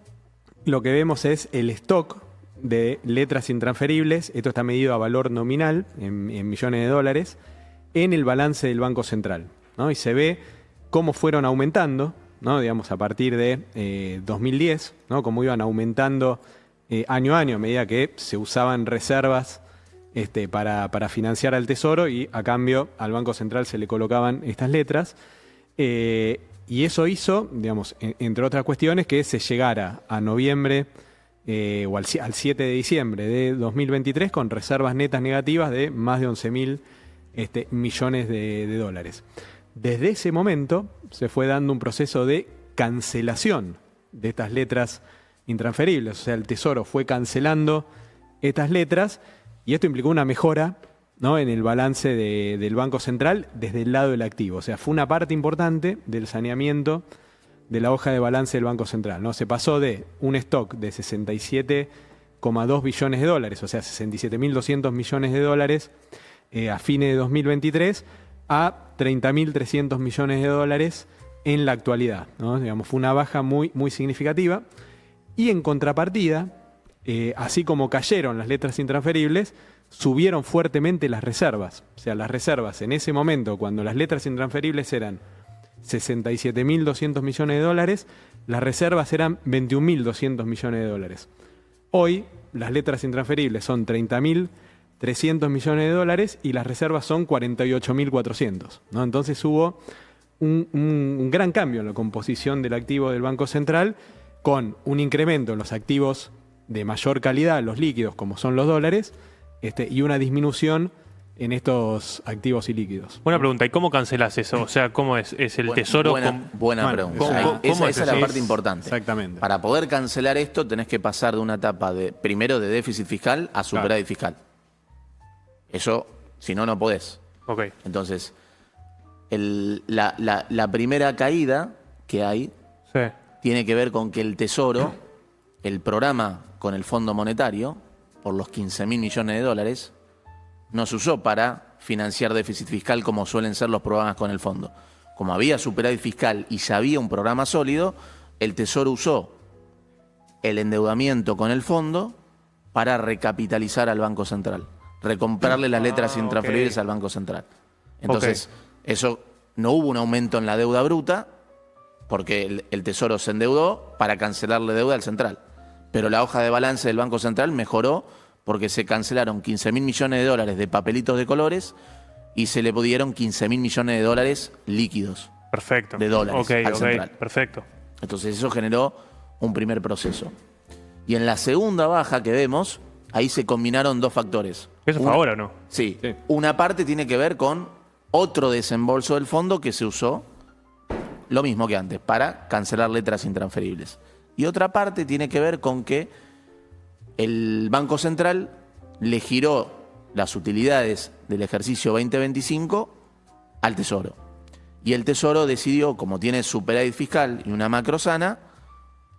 lo que vemos es el stock de letras intransferibles, esto está medido a valor nominal, en millones de dólares, en el balance del Banco Central, ¿no? Y se ve cómo fueron aumentando, ¿no? Digamos, a partir de 2010, ¿no? Cómo iban aumentando año a año a medida que se usaban reservas para financiar al Tesoro y a cambio al Banco Central se le colocaban estas letras. Y eso hizo, digamos, entre otras cuestiones, que se llegara a noviembre o al 7 de diciembre de 2023 con reservas netas negativas de más de 11.000 millones de dólares. Desde ese momento se fue dando un proceso de cancelación de estas letras intransferibles. O sea, el Tesoro fue cancelando estas letras y esto implicó una mejora, ¿no? En el balance del Banco Central desde el lado del activo. O sea, fue una parte importante del saneamiento de la hoja de balance del Banco Central, ¿no? Se pasó de un stock de 67,2 billones de dólares, o sea, 67.200 millones de dólares a fines de 2023 a 30.300 millones de dólares en la actualidad, ¿no? Digamos, fue una baja muy, muy significativa. Y en contrapartida, así como cayeron las letras intransferibles, subieron fuertemente las reservas. O sea, las reservas en ese momento, cuando las letras intransferibles eran 67.200 millones de dólares, las reservas eran 21.200 millones de dólares. Hoy, las letras intransferibles son 30.300 millones de dólares y las reservas son 48.400, ¿no? Entonces hubo un gran cambio en la composición del activo del Banco Central, con un incremento en los activos de mayor calidad, los líquidos, como son los dólares, y una disminución en estos activos ilíquidos. Buena pregunta, ¿y cómo cancelás eso? O sea, ¿cómo es el Tesoro? Buena pregunta. Esa es la parte importante. Exactamente. Para poder cancelar esto tenés que pasar de una etapa primero de déficit fiscal a superávit fiscal. Eso, si no, no podés. Ok. Entonces, la primera caída que hay tiene que ver con que el Tesoro, el programa con el Fondo Monetario, por los 15.000 millones de dólares, no se usó para financiar déficit fiscal como suelen ser los programas con el fondo. Como había superávit fiscal y ya había un programa sólido, el Tesoro usó el endeudamiento con el fondo para recapitalizar al Banco Central, recomprarle las letras intransferibles al Banco Central. Entonces, eso no hubo un aumento en la deuda bruta, porque el Tesoro se endeudó para cancelarle deuda al Central. Pero la hoja de balance del Banco Central mejoró porque se cancelaron 15.000 millones de dólares de papelitos de colores y se le pudieron 15.000 millones de dólares líquidos. Perfecto. De dólares al Central. Perfecto. Entonces eso generó un primer proceso. Y en la segunda baja que vemos, ahí se combinaron dos factores. ¿Eso fue ahora o no? Sí. Una parte tiene que ver con otro desembolso del fondo que se usó, lo mismo que antes, para cancelar letras intransferibles. Y otra parte tiene que ver con que el Banco Central le giró las utilidades del ejercicio 2025 al Tesoro. Y el Tesoro decidió, como tiene superávit fiscal y una macro sana,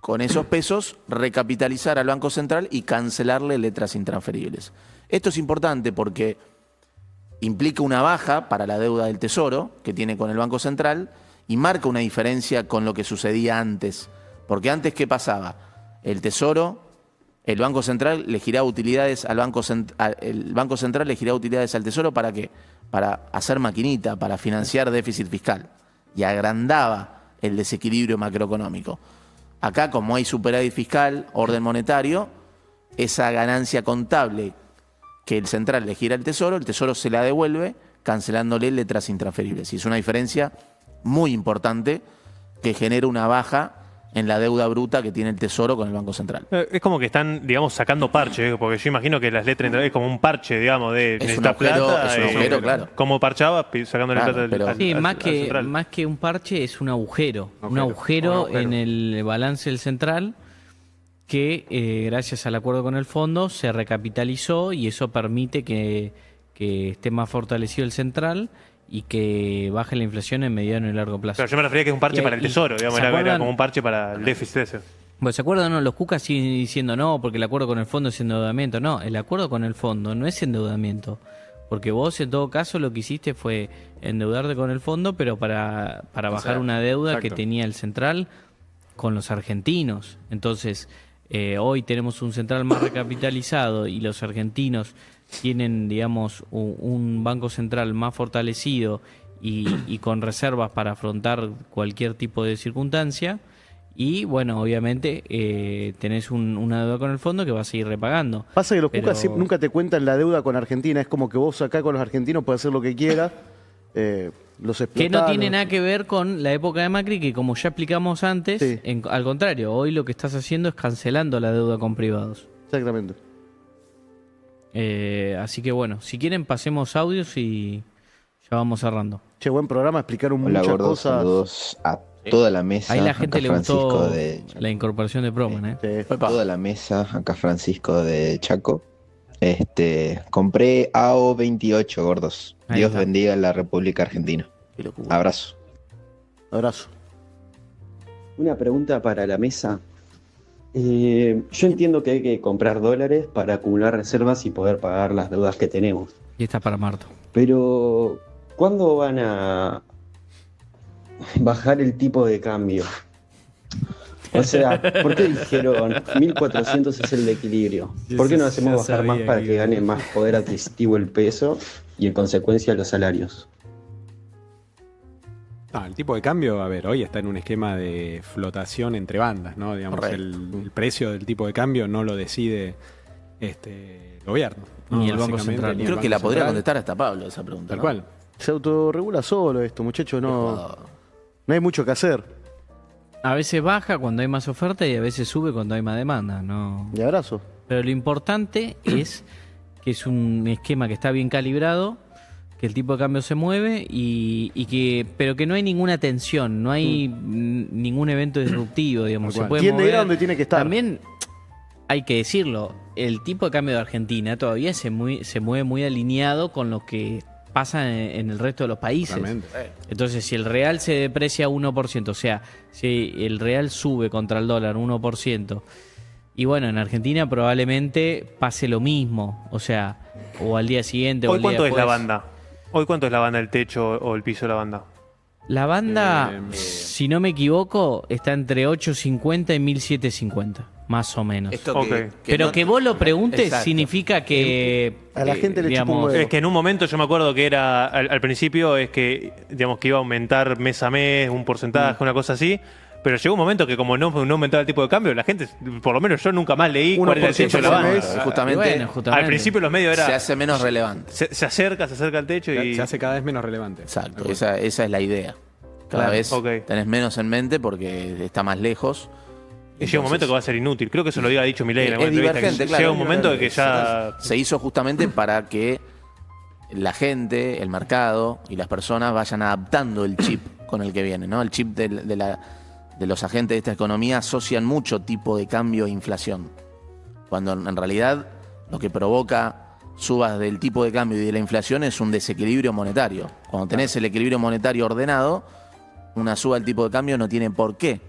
con esos pesos, recapitalizar al Banco Central y cancelarle letras intransferibles. Esto es importante porque implica una baja para la deuda del Tesoro que tiene con el Banco Central y marca una diferencia con lo que sucedía antes. Porque antes, ¿qué pasaba? El Tesoro, el Banco Central le giraba utilidades al el Banco Central le giraba utilidades al Tesoro ¿para qué? Para hacer maquinita, para financiar déficit fiscal. Y agrandaba el desequilibrio macroeconómico. Acá, como hay superávit fiscal, orden monetario, esa ganancia contable que el central le gira al Tesoro, el Tesoro se la devuelve cancelándole letras intransferibles. Y es una diferencia muy importante que genera una baja en la deuda bruta que tiene el Tesoro con el Banco Central. Es como que están, digamos, sacando parche, porque yo imagino que las letras es como un parche, digamos, de Es un esta agujero, plata. es un agujero, claro. Como parchaba sacándole Claro, plata pero- Sí, más central. que un parche es un agujero. Un Agujero. agujero en el balance del central que gracias al acuerdo con el fondo se recapitalizó y eso permite que esté más fortalecido el central y que baje la inflación en mediano y largo plazo. Claro, yo me refería que es un parche Y- para el y- Tesoro, digamos, ¿se era acuerdan? como un parche para el déficit ese. Bueno, ¿se acuerdan? No, los cucas siguen diciendo no, porque el acuerdo con el fondo es endeudamiento. No, el acuerdo con el fondo no es endeudamiento. Porque vos, en todo caso, lo que hiciste fue endeudarte con el fondo, pero para bajar una deuda que tenía el central con los argentinos. Entonces, hoy tenemos un central más recapitalizado y los argentinos tienen, digamos, un banco central más fortalecido y con reservas para afrontar cualquier tipo de circunstancia. Y bueno, obviamente tenés una deuda con el fondo que vas a ir repagando. Pasa que los Pero- cucas nunca te cuentan la deuda con Argentina. Es como que vos acá con los argentinos podés hacer lo que quieras. Los Que explotás. no tiene nada que ver con la época de Macri, que como ya explicamos antes, Sí. al contrario, hoy lo que estás haciendo es cancelando la deuda con privados. Exactamente. Así que bueno, si quieren pasemos audios y ya vamos cerrando. Che, buen programa, explicaron Hola muchas gordos, cosas. saludos a toda la mesa. Ahí la gente acá le Francisco gustó de la incorporación de Proman, ¿eh? Sí. toda la mesa, acá Francisco de Chaco. Compré AO28, gordos. Ahí Dios está. bendiga a la República Argentina. Qué locura. Abrazo. Abrazo. Una pregunta para la mesa. Yo entiendo que hay que comprar dólares para acumular reservas y poder pagar las deudas que tenemos. Y está para Marto. Pero, ¿cuándo van a bajar el tipo de cambio? O sea, ¿por qué dijeron 1400 es el de equilibrio? ¿Por qué no hacemos Ya bajar más sabía para que que iba a gane más poder adquisitivo el peso y en consecuencia los salarios? El tipo de cambio, a ver, hoy está en un esquema de flotación entre bandas, ¿no? Digamos, Correcto. el precio del tipo de cambio no lo decide el gobierno. ¿no? Ni el Banco Básicamente, Central. ni el Creo que Banco la podría Central. contestar hasta Pablo esa pregunta. Tal ¿no? cual. Se autorregula solo esto, muchachos. No hay mucho que hacer. A veces baja cuando hay más oferta y a veces sube cuando hay más demanda, ¿no? Y abrazo. Pero lo importante es que es un esquema que está bien calibrado, que el tipo de cambio se mueve pero que no hay ninguna tensión, no hay ningún evento disruptivo, digamos. Tal Se cual. puede Tiende a ir mover. a donde tiene que estar. También hay que decirlo, el tipo de cambio de Argentina todavía se mueve muy alineado con lo que pasa en el resto de los países. Totalmente. Entonces, si el real se deprecia 1%, o sea, si el real sube contra el dólar 1%, y bueno, en Argentina probablemente pase lo mismo, o sea, o al día siguiente o ¿Hoy al día cuánto es la después. banda? ¿Hoy cuánto es la banda, el techo o el piso de la banda? La banda, si no me equivoco, está entre 8.50 y 1.750, más o menos. Esto Ok. Pero no- que vos lo preguntes Exacto. significa que... A la gente le chupa un digamos, huevo. Es que en un momento yo me acuerdo que era, al principio, es que, digamos, que iba a aumentar mes a mes, un porcentaje, una cosa así. Pero llegó un momento que como no aumentaba el tipo de cambio, la gente, por lo menos yo nunca más leí cuál era el 1% techo de la por banda. mes. Justamente, bueno, justamente. Al principio los medios se era... hace menos relevante. Se acerca al techo y... Se hace cada vez menos relevante. Exacto, esa es la idea. Cada Claro. vez Ok. tenés menos en mente porque está más lejos. Y llega un momento que va a ser inútil. Creo que eso lo había dicho Milei en alguna Es entrevista, que divergente, claro. llega un momento de que ya... Se hizo justamente para que la gente, el mercado y las personas vayan adaptando el chip con el que viene, ¿no? El chip de los agentes de esta economía asocian mucho tipo de cambio e inflación. Cuando en realidad lo que provoca subas del tipo de cambio y de la inflación es un desequilibrio monetario. Cuando tenés el equilibrio monetario ordenado, una suba del tipo de cambio no tiene por qué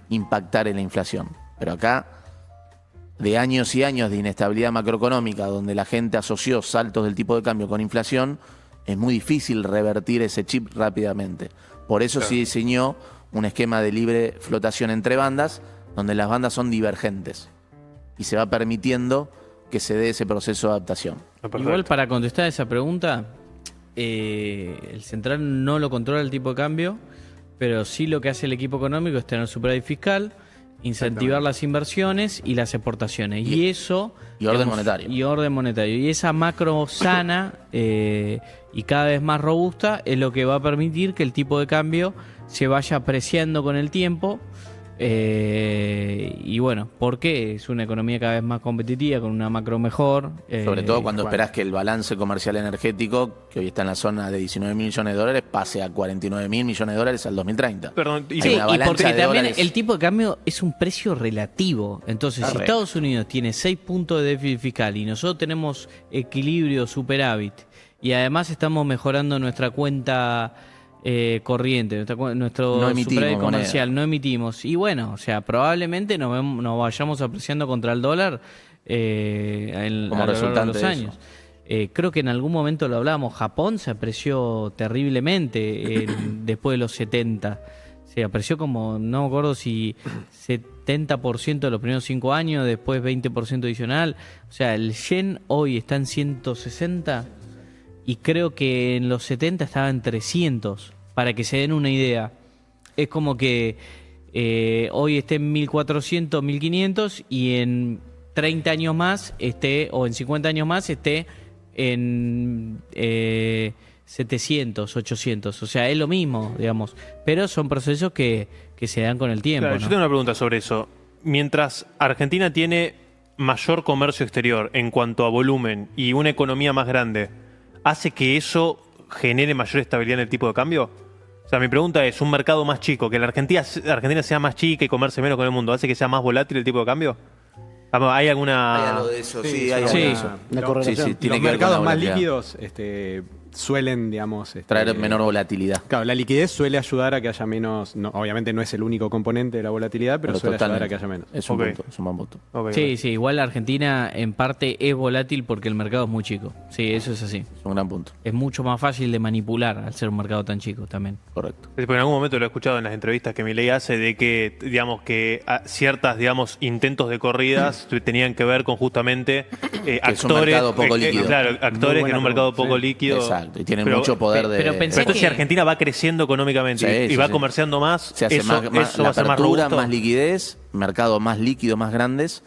impactar en la inflación. Pero acá, de años y años de inestabilidad macroeconómica, donde la gente asoció saltos del tipo de cambio con inflación, es muy difícil revertir ese chip rápidamente. Por eso se diseñó un esquema de libre flotación entre bandas, donde las bandas son divergentes. Y se va permitiendo que se dé ese proceso de adaptación. Igual para contestar esa pregunta, el central no lo controla el tipo de cambio, pero sí lo que hace el equipo económico es tener superávit fiscal, incentivar las inversiones y las exportaciones. Y eso... Y orden monetario. Y orden monetario. Y esa macro sana y cada vez más robusta es lo que va a permitir que el tipo de cambio se vaya apreciando con el tiempo. Y bueno, porque es una economía cada vez más competitiva, con una macro mejor. Sobre todo cuando esperás que el balance comercial energético, que hoy está en la zona de 19 mil millones de dólares, pase a 49 mil millones de dólares al 2030. Perdón, sí, y porque también el tipo de cambio es un precio relativo. Entonces, si Estados Unidos tiene 6 puntos de déficit fiscal y nosotros tenemos equilibrio, superávit, y además estamos mejorando nuestra cuenta corriente, nuestro superávit comercial, no emitimos. Y bueno, o sea, probablemente nos vayamos apreciando contra el dólar como resultante de los años. Creo que en algún momento lo hablamos, Japón se apreció terriblemente después de los 70. Se apreció como, no me acuerdo si 70% de los primeros 5 años, después 20% adicional. O sea, el yen hoy está en 160 y creo que en los 70 estaba en 300. Para que se den una idea, es como que hoy esté en 1400, 1500 y en 30 años más esté, o en 50 años más esté en 700, 800. O sea, es lo mismo, digamos. Pero son procesos que se dan con el tiempo. Claro, ¿no? Yo tengo una pregunta sobre eso. Mientras Argentina tiene mayor comercio exterior en cuanto a volumen y una economía más grande, ¿hace que eso genere mayor estabilidad en el tipo de cambio? O sea, mi pregunta es, ¿un mercado más chico, que la Argentina sea más chica y comerse menos con el mundo, hace que sea más volátil el tipo de cambio? ¿Hay alguna...? Hay algo de eso, sí, hay sí. algo de eso. Una correlación. Tiene Los que ver con mercados la más volatilidad. líquidos suelen, digamos... Traer menor volatilidad. Claro, la liquidez suele ayudar a que haya menos... obviamente no es el único componente de la volatilidad, pero suele ayudar a que haya menos. Es un punto, es un buen punto. Sí, sí, igual la Argentina en parte es volátil porque el mercado es muy chico. Sí, eso es así. Es un gran punto. Es mucho más fácil de manipular al ser un mercado tan chico también. Correcto. Porque en algún momento lo he escuchado en las entrevistas que Milei hace de que, digamos, que ciertas, digamos, intentos de corridas tenían que ver con justamente actores... es un mercado poco líquido. Claro, actores que en un mercado poco líquido... Exacto, y tienen mucho poder de... Pero entonces si Argentina va creciendo económicamente y va comerciando más, se hace eso más va a ser más apertura, robusto. más liquidez, mercados más líquidos, más grandes,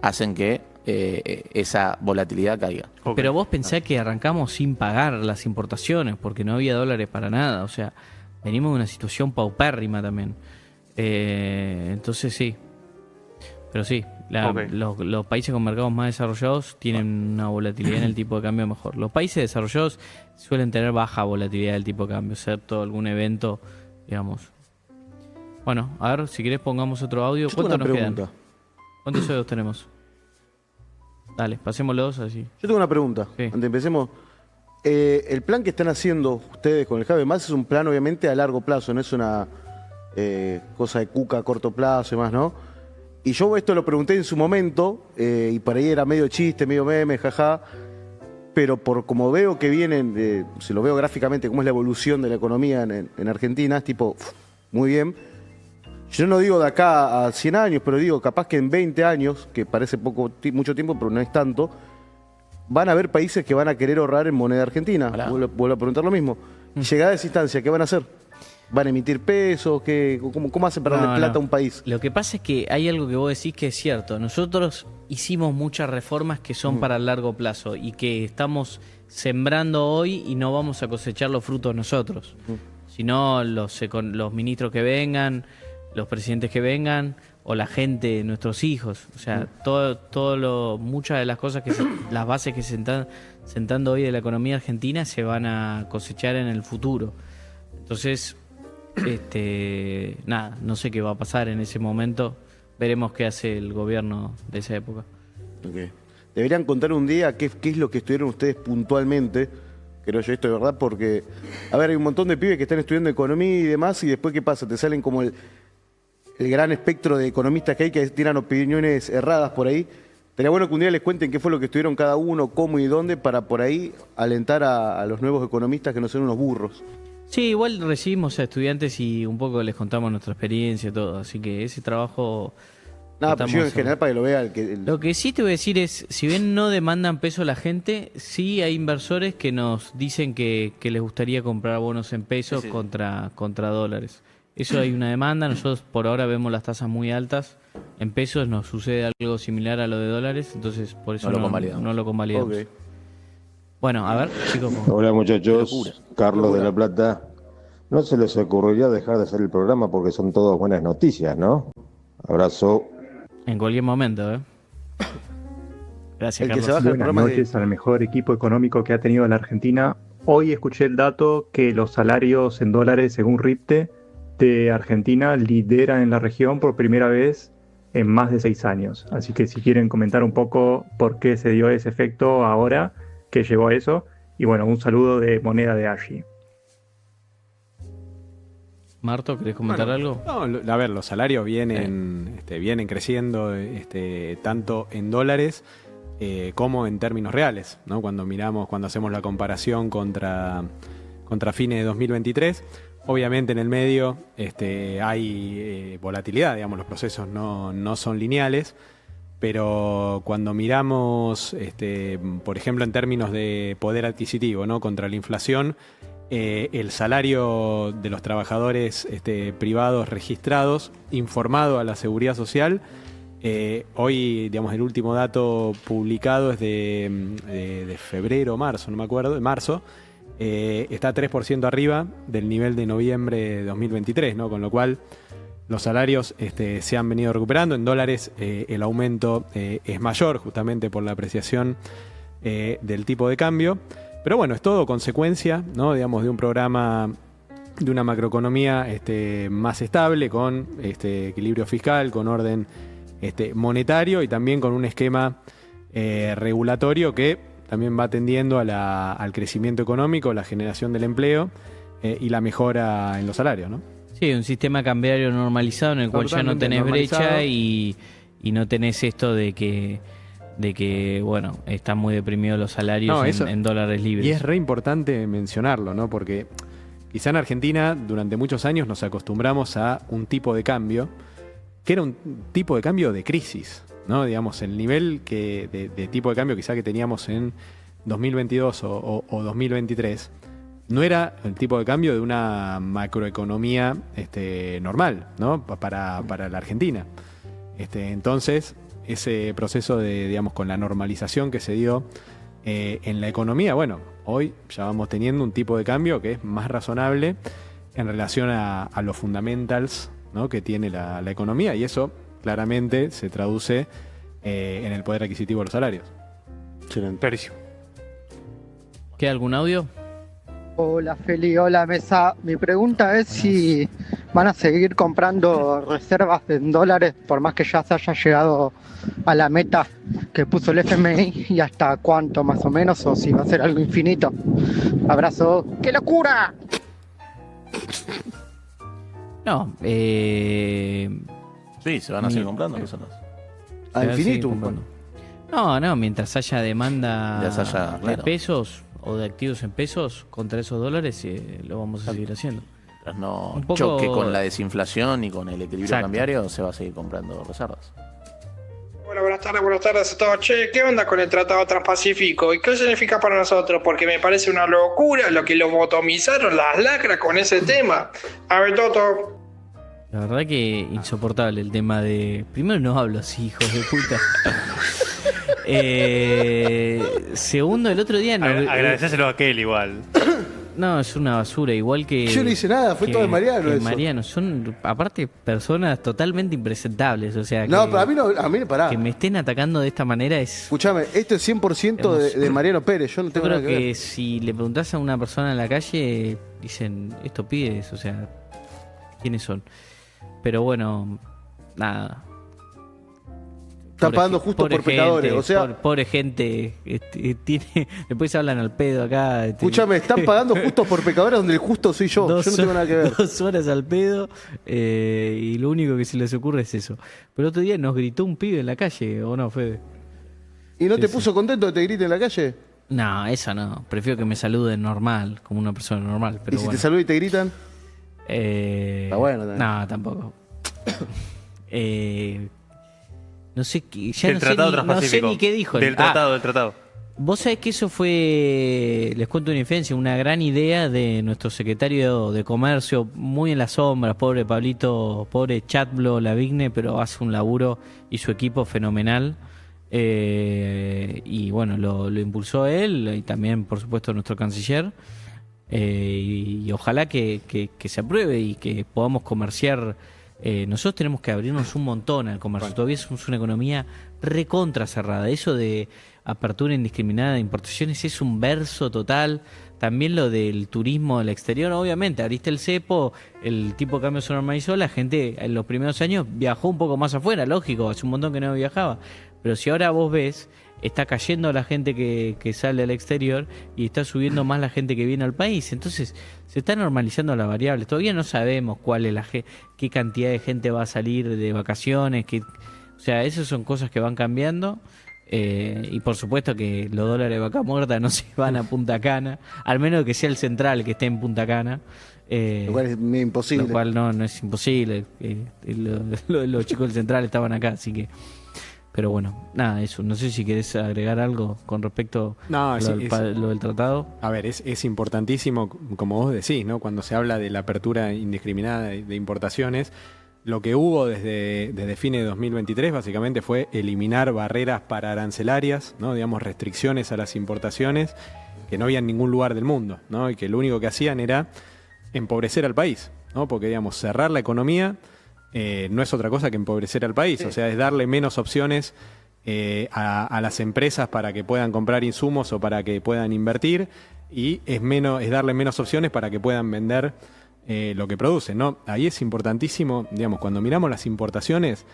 hacen que esa volatilidad caiga. Pero vos pensás que arrancamos sin pagar las importaciones porque no había dólares para nada. O sea, venimos de una situación paupérrima también. Entonces sí. Pero sí, los países con mercados más desarrollados tienen una volatilidad en el tipo de cambio mejor. Los países desarrollados suelen tener baja volatilidad del tipo de cambio, excepto algún evento, digamos. Bueno, a ver, si querés pongamos otro audio. ¿Cuántos nos quedan? ¿Cuántos audios tenemos? Dale, pasémoslos así. Yo tengo una pregunta. Sí. Antes de empecemos. El plan que están haciendo ustedes con el Javi Más es un plan obviamente a largo plazo, no es una cosa de cuca a corto plazo y más, ¿no? Y yo esto lo pregunté en su momento, y por ahí era medio chiste, medio meme, jaja, pero por como veo que vienen, si lo veo gráficamente, cómo es la evolución de la economía en Argentina, es tipo, muy bien. Yo no digo de acá a 100 años, pero digo capaz que en 20 años, que parece mucho tiempo, pero no es tanto, van a haber países que van a querer ahorrar en moneda argentina. Vuelvo a preguntar lo mismo. Llegada a esa instancia, ¿qué van a hacer? ¿Van a emitir pesos? ¿Cómo hacen para darle plata a un país? Lo que pasa es que hay algo que vos decís que es cierto. Nosotros hicimos muchas reformas que son para el largo plazo y que estamos sembrando hoy y no vamos a cosechar los frutos nosotros. Sino los ministros que vengan, los presidentes que vengan o la gente, nuestros hijos. O sea, muchas de las cosas las bases que se están sentando hoy de la economía argentina se van a cosechar en el futuro. Entonces, nada, no sé qué va a pasar en ese momento. Veremos qué hace el gobierno de esa época. Okay. Deberían contar un día qué es lo que estudiaron ustedes puntualmente. Creo yo esto de verdad, porque, a ver, hay un montón de pibes que están estudiando economía y demás, y después, ¿qué pasa? Te salen como el gran espectro de economistas que hay que tiran opiniones erradas por ahí. Sería bueno que un día les cuenten qué fue lo que estudiaron cada uno, cómo y dónde, para por ahí alentar a los nuevos economistas que no sean unos burros. Sí, igual recibimos a estudiantes y un poco les contamos nuestra experiencia y todo, así que ese trabajo... Nada, pero yo en general para que lo vea Lo que sí te voy a decir es, si bien no demandan peso la gente, sí hay inversores que nos dicen que les gustaría comprar bonos en pesos Sí. contra dólares. Eso hay una demanda, nosotros por ahora vemos las tasas muy altas. En pesos nos sucede algo similar a lo de dólares, entonces por eso No lo convalidamos. no lo convalidamos. Ok. Bueno, a ver, chicos. Hola Qué muchachos, locura. Carlos de La Plata. No se les ocurriría dejar de hacer el programa porque son todas buenas noticias, ¿no? Abrazo. En cualquier momento, ¿eh? Gracias, El que se Carlos. baja el Buenas programa es noches al mejor equipo económico que ha tenido la Argentina. Hoy escuché el dato que los salarios en dólares, según RIPTE, de Argentina lideran en la región por primera vez en más de 6 años. Así que si quieren comentar un poco por qué se dio ese efecto ahora que llegó a eso. Y bueno, un saludo de Moneda de Ashi. Marto, ¿querés comentar algo? No, a ver, los salarios vienen creciendo tanto en dólares como en términos reales, ¿no? Cuando hacemos la comparación contra fines de 2023, obviamente en el medio hay volatilidad, digamos, los procesos no son lineales, pero cuando miramos, por ejemplo, en términos de poder adquisitivo, ¿no? Contra la inflación, el salario de los trabajadores privados registrados, informado a la Seguridad Social, hoy, digamos, el último dato publicado es de febrero o marzo, no me acuerdo, de marzo, está 3% arriba del nivel de noviembre de 2023, ¿no? Con lo cual los salarios se han venido recuperando. En dólares el aumento es mayor justamente por la apreciación del tipo de cambio. Pero bueno, es todo consecuencia, ¿no? Digamos, de un programa, de una macroeconomía más estable, con equilibrio fiscal, con orden monetario y también con un esquema regulatorio que también va atendiendo al crecimiento económico, la generación del empleo y la mejora en los salarios, ¿no? Sí, un sistema cambiario normalizado en el cual ya no Totalmente tenés brecha normalizado. y no tenés esto de que bueno, están muy deprimidos los salarios No, eso- en dólares libres. Y es re importante mencionarlo, ¿no? Porque quizá en Argentina durante muchos años nos acostumbramos a un tipo de cambio que era un tipo de cambio de crisis, ¿no? Digamos, el nivel de tipo de cambio quizá que teníamos en 2022 o 2023 no era el tipo de cambio de una macroeconomía normal, ¿no? Para la Argentina. Entonces, ese proceso digamos, con la normalización que se dio en la economía, bueno, hoy ya vamos teniendo un tipo de cambio que es más razonable en relación a los fundamentals, ¿no? Que tiene la economía, y eso claramente se traduce en el poder adquisitivo de los salarios. excelente. Clarísimo. ¿Queda algún audio? Hola Feli, hola Mesa. Mi pregunta es si van a seguir comprando reservas en dólares por más que ya se haya llegado a la meta que puso el FMI y hasta cuánto más o menos, o si va a ser algo infinito. Abrazo. ¡Qué locura! No, Sí, se van a seguir comprando personas. A se va a seguir infinitum. comprando. No, mientras haya demanda Mientras haya, de claro. pesos o de activos en pesos contra esos dólares, lo vamos a seguir haciendo. Mientras no Un poco- choque con la desinflación y con el equilibrio Exacto. cambiario, se va a seguir comprando reservas. Hola, buenas tardes a todos. Che, ¿qué onda con el Tratado Transpacífico? ¿Y qué significa para nosotros? Porque me parece una locura lo que lo botomizaron las lacras con ese tema. A ver, Toto. La verdad que insoportable el tema de... Primero no hablo así, hijos de puta. Segundo, el otro día... Agradecéselo a aquel igual. No, es una basura, igual que... Yo no hice nada, fue todo de Mariano que eso. Mariano, son aparte personas totalmente impresentables, o sea... No, que, pero a mí no, pará. que me estén atacando de esta manera es... Escuchame, esto es 100% de Mariano Pérez, yo no Yo tengo creo nada que que ver. si le preguntás a una persona en la calle, dicen, estos pibes, o sea, ¿quiénes son? Pero bueno, nada. Están pagando justos por pecadores. O sea, pobre gente. Después hablan al pedo acá. Escúchame, están pagando justos por pecadores donde el justo soy yo. Yo no tengo nada que ver. 2 horas al pedo y lo único que se les ocurre es eso. Pero otro día nos gritó un pibe en la calle, ¿o no, Fede? ¿Y no te puso contento de que te griten en la calle? No, eso no. Prefiero que me saluden normal, como una persona normal. Pero ¿Y si te saludan y te gritan? Está bueno también. No, tampoco. No sé qué. Ya Del Tratado Transpacífico. No sé ni qué dijo. Del tratado. Vos sabés que eso fue, les cuento una infancia, una gran idea de nuestro secretario de Comercio, muy en las sombras, pobre Pablito, pobre Chatblo Lavigne, pero hace un laburo y su equipo fenomenal. Y bueno, lo impulsó él y también, por supuesto, nuestro canciller. Y ojalá que se apruebe y que podamos comerciar. Nosotros tenemos que abrirnos un montón al comercio. Todavía somos una economía recontra cerrada. Eso de apertura indiscriminada de importaciones es un verso total. También lo del turismo del exterior, obviamente, abriste el cepo, el tipo de cambio se normalizó, la gente en los primeros años viajó un poco más afuera, lógico, hace un montón que no viajaba. Pero si ahora vos ves, está cayendo la gente que sale al exterior y está subiendo más la gente que viene al país. Entonces se están normalizando las variables. Todavía no sabemos cuál es qué cantidad de gente va a salir de vacaciones. O sea, esas son cosas que van cambiando. Y por supuesto que los dólares de vaca muerta no se van a Punta Cana, al menos que sea el central que esté en Punta Cana. Lo cual es imposible. Lo cual no es imposible. Los chicos del central estaban acá, así que... Pero bueno, nada, eso. No sé si querés agregar algo con respecto a lo del tratado. A ver, es importantísimo, como vos decís, ¿no? Cuando se habla de la apertura indiscriminada de importaciones, lo que hubo desde fines de 2023 básicamente fue eliminar barreras pararancelarias, ¿no? Digamos, restricciones a las importaciones que no había en ningún lugar del mundo, ¿no? Y que lo único que hacían era empobrecer al país, ¿no? Porque, digamos, cerrar la economía no es otra cosa que empobrecer al país, o sea, es darle menos opciones a las empresas para que puedan comprar insumos o para que puedan invertir, y es darle menos opciones para que puedan vender lo que producen, ¿no? Ahí es importantísimo, digamos, cuando miramos las importaciones,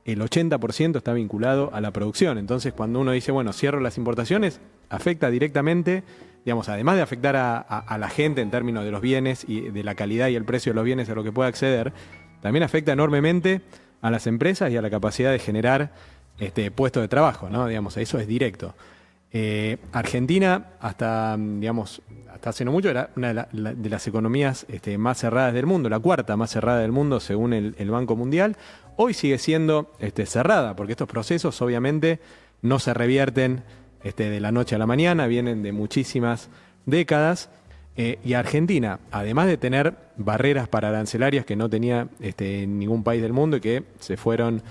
el 80% está vinculado a la producción. Entonces, cuando uno dice, bueno, cierro las importaciones, afecta directamente, digamos, además de afectar a la gente en términos de los bienes y de la calidad y el precio de los bienes a lo que pueda acceder, también afecta enormemente a las empresas y a la capacidad de generar puestos de trabajo, ¿no? Digamos, eso es directo. Argentina, hasta hace no mucho, era una de las economías más cerradas del mundo, la cuarta más cerrada del mundo según el Banco Mundial. Hoy sigue siendo cerrada, porque estos procesos obviamente no se revierten de la noche a la mañana, vienen de muchísimas décadas. Y Argentina, además de tener barreras pararancelarias que no tenía ningún país del mundo y que se fueron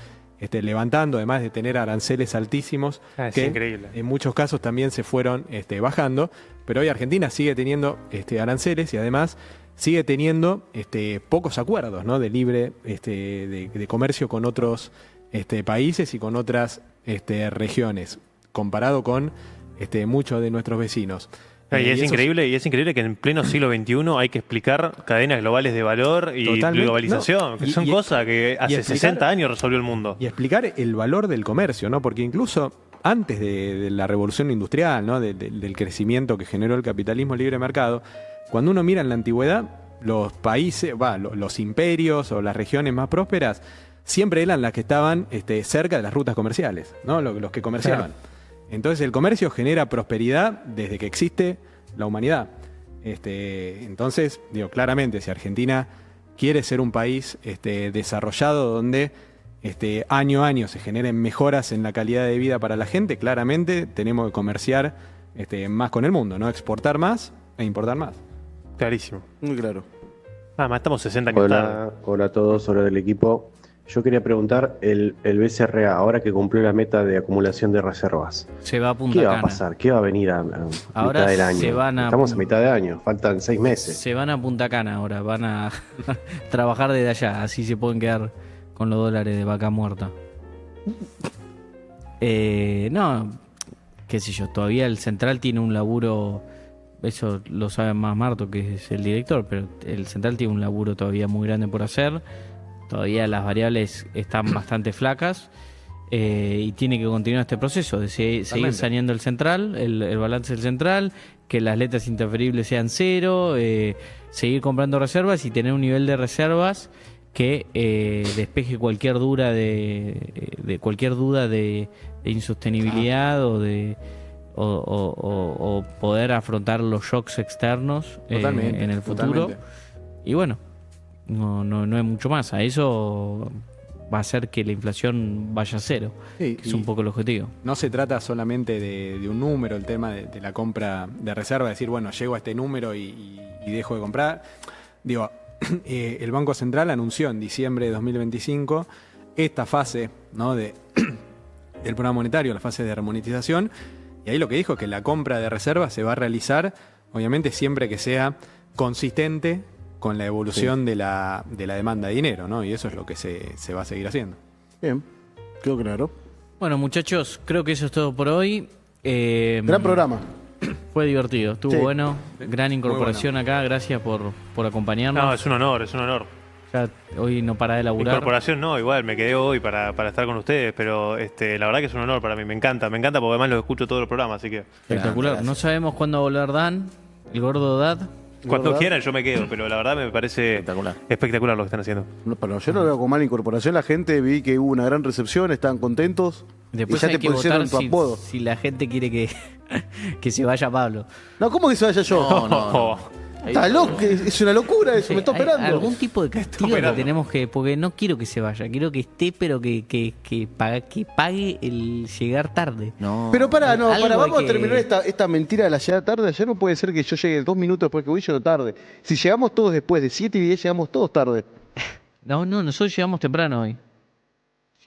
levantando, además de tener aranceles altísimos, que increíble. En muchos casos también se fueron bajando, pero hoy Argentina sigue teniendo aranceles y además sigue teniendo pocos acuerdos, ¿no? De libre de comercio con otros países y con otras regiones, comparado con muchos de nuestros vecinos. Y es increíble que en pleno siglo XXI hay que explicar cadenas globales de valor y Totalmente. globalización, que son cosas que hace 60 años resolvió el mundo. Y explicar el valor del comercio, ¿no? Porque incluso antes de la revolución industrial, ¿no? Del crecimiento que generó el capitalismo libre mercado, cuando uno mira en la antigüedad, los países, los imperios o las regiones más prósperas siempre eran las que estaban cerca de las rutas comerciales, ¿no? Los que comerciaban. Claro. Entonces el comercio genera prosperidad desde que existe la humanidad. Entonces, claramente, si Argentina quiere ser un país desarrollado donde año a año se generen mejoras en la calidad de vida para la gente, claramente tenemos que comerciar más con el mundo, ¿no? Exportar más e importar más. Clarísimo. Muy claro. Además, estamos 60 años tarde. Hola a todos, hola del equipo. Yo quería preguntar, el BCRA, ahora que cumplió la meta de acumulación de reservas, se va a Punta ¿qué Cana. va a pasar? ¿Qué va a venir a Ahora mitad del año? Estamos a mitad de año, faltan 6 meses. Se van a Punta Cana ahora, van a trabajar desde allá, así se pueden quedar con los dólares de vaca muerta. No, qué sé yo, todavía el central tiene un laburo, eso lo sabe más Marto, que es el director, pero el central tiene un laburo todavía muy grande por hacer. Todavía las variables están bastante flacas. y tiene que continuar este proceso de seguir saneando el central, el balance del central, que las letras interferibles sean 0, seguir comprando reservas y tener un nivel de reservas que despeje cualquier duda de insostenibilidad o poder afrontar los shocks externos en el futuro. Totalmente. Y bueno, no hay mucho más. A eso va a hacer que la inflación vaya a 0, Sí, que es un poco el objetivo. No se trata solamente de un número, el tema de la compra de reserva, decir, bueno, llego a este número y dejo de comprar. Digo, el Banco Central anunció en diciembre de 2025 esta fase, ¿no? del programa monetario, la fase de remonetización, y ahí lo que dijo es que la compra de reserva se va a realizar, obviamente, siempre que sea consistente con la evolución de la demanda de dinero, ¿no? Y eso es lo que se va a seguir haciendo. Bien, quedó claro. Bueno, muchachos, creo que eso es todo por hoy. Gran programa. Fue divertido, estuvo Sí. bueno. Gran incorporación acá, gracias por acompañarnos. No, es un honor, es un honor. Ya hoy no para de laburar. Incorporación no, igual me quedé hoy para estar con ustedes, pero la verdad que es un honor para mí, me encanta porque además lo escucho todo el programa, así que... Espectacular. No sabemos cuándo va a volver Dan, el gordo Dad. Cuando quieran yo me quedo, pero la verdad me parece espectacular lo que están haciendo. No, pero yo lo veo con mala incorporación. La gente, vi que hubo una gran recepción, estaban contentos. Después y ya hay te que pusieron votar tu apodo. si la gente quiere que se vaya Pablo. No, ¿cómo que se vaya yo? No. Está loco, es una locura eso, Sí, me está hay esperando. algún tipo de castigo que tenemos que... Porque no quiero que se vaya, quiero que esté, pero que pague el llegar tarde. No. Pero Algo vamos hay a terminar esta mentira de la llegada tarde. Ayer no puede ser que yo llegue 2 minutos después que voy, llego tarde. Si llegamos todos después de 7 y 10, llegamos todos tarde. No, nosotros llegamos temprano hoy.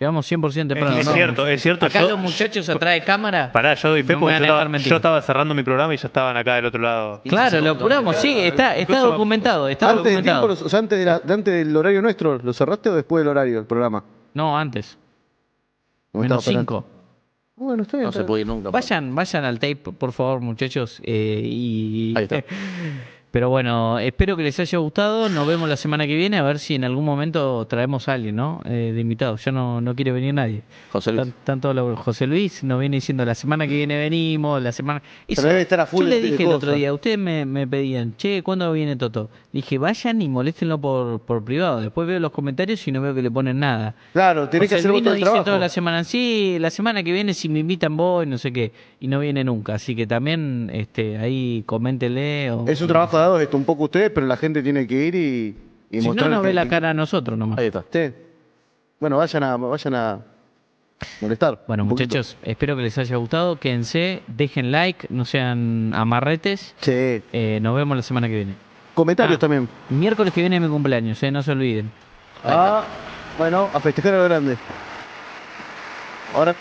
Llegamos 100% temprano. Es cierto, es cierto. Acá los muchachos atrás de cámara... Pará, yo doy fe no me porque van a dejar mentir. yo estaba cerrando mi programa y ya estaban acá del otro lado. Claro, lo apuramos, sí, está documentado, está Antes del documentado. tiempo, o sea, antes del horario nuestro, ¿lo cerraste o después del horario del programa? No, antes. No me Menos estaba esperando. 5. Bueno, está bien. No se puede ir nunca. Vayan al tape, por favor, muchachos. Ahí está. Pero bueno, espero que les haya gustado. Nos vemos la semana que viene. A ver si en algún momento traemos a alguien, ¿no? De invitado. Ya no quiere venir nadie. José Luis. José Luis nos viene diciendo la semana que viene venimos, la semana... Pero debe estar a full Yo le de dije el otro cosas. día, ustedes me pedían, che, ¿cuándo viene Toto? Dije, vayan y moléstenlo por privado. Después veo los comentarios y no veo que le ponen nada. Claro, tenés que José hacer Luis vos todo nos el dice trabajo. toda la semana, sí, la semana que viene si me invitan voy, no sé qué, y no viene nunca, así que también ahí coméntenle. Es un trabajo dado esto un poco ustedes, pero la gente tiene que ir y si mostrar. no, nos ve que- la cara a nosotros nomás. Ahí está. Sí. Bueno, vayan a molestar. Bueno, un poquito. muchachos, espero que les haya gustado, quédense, dejen like, no sean amarretes. Sí. Nos vemos la semana que viene. Comentarios también. Miércoles que viene es mi cumpleaños, no se olviden. Bueno, a festejar a lo grande. Ahora.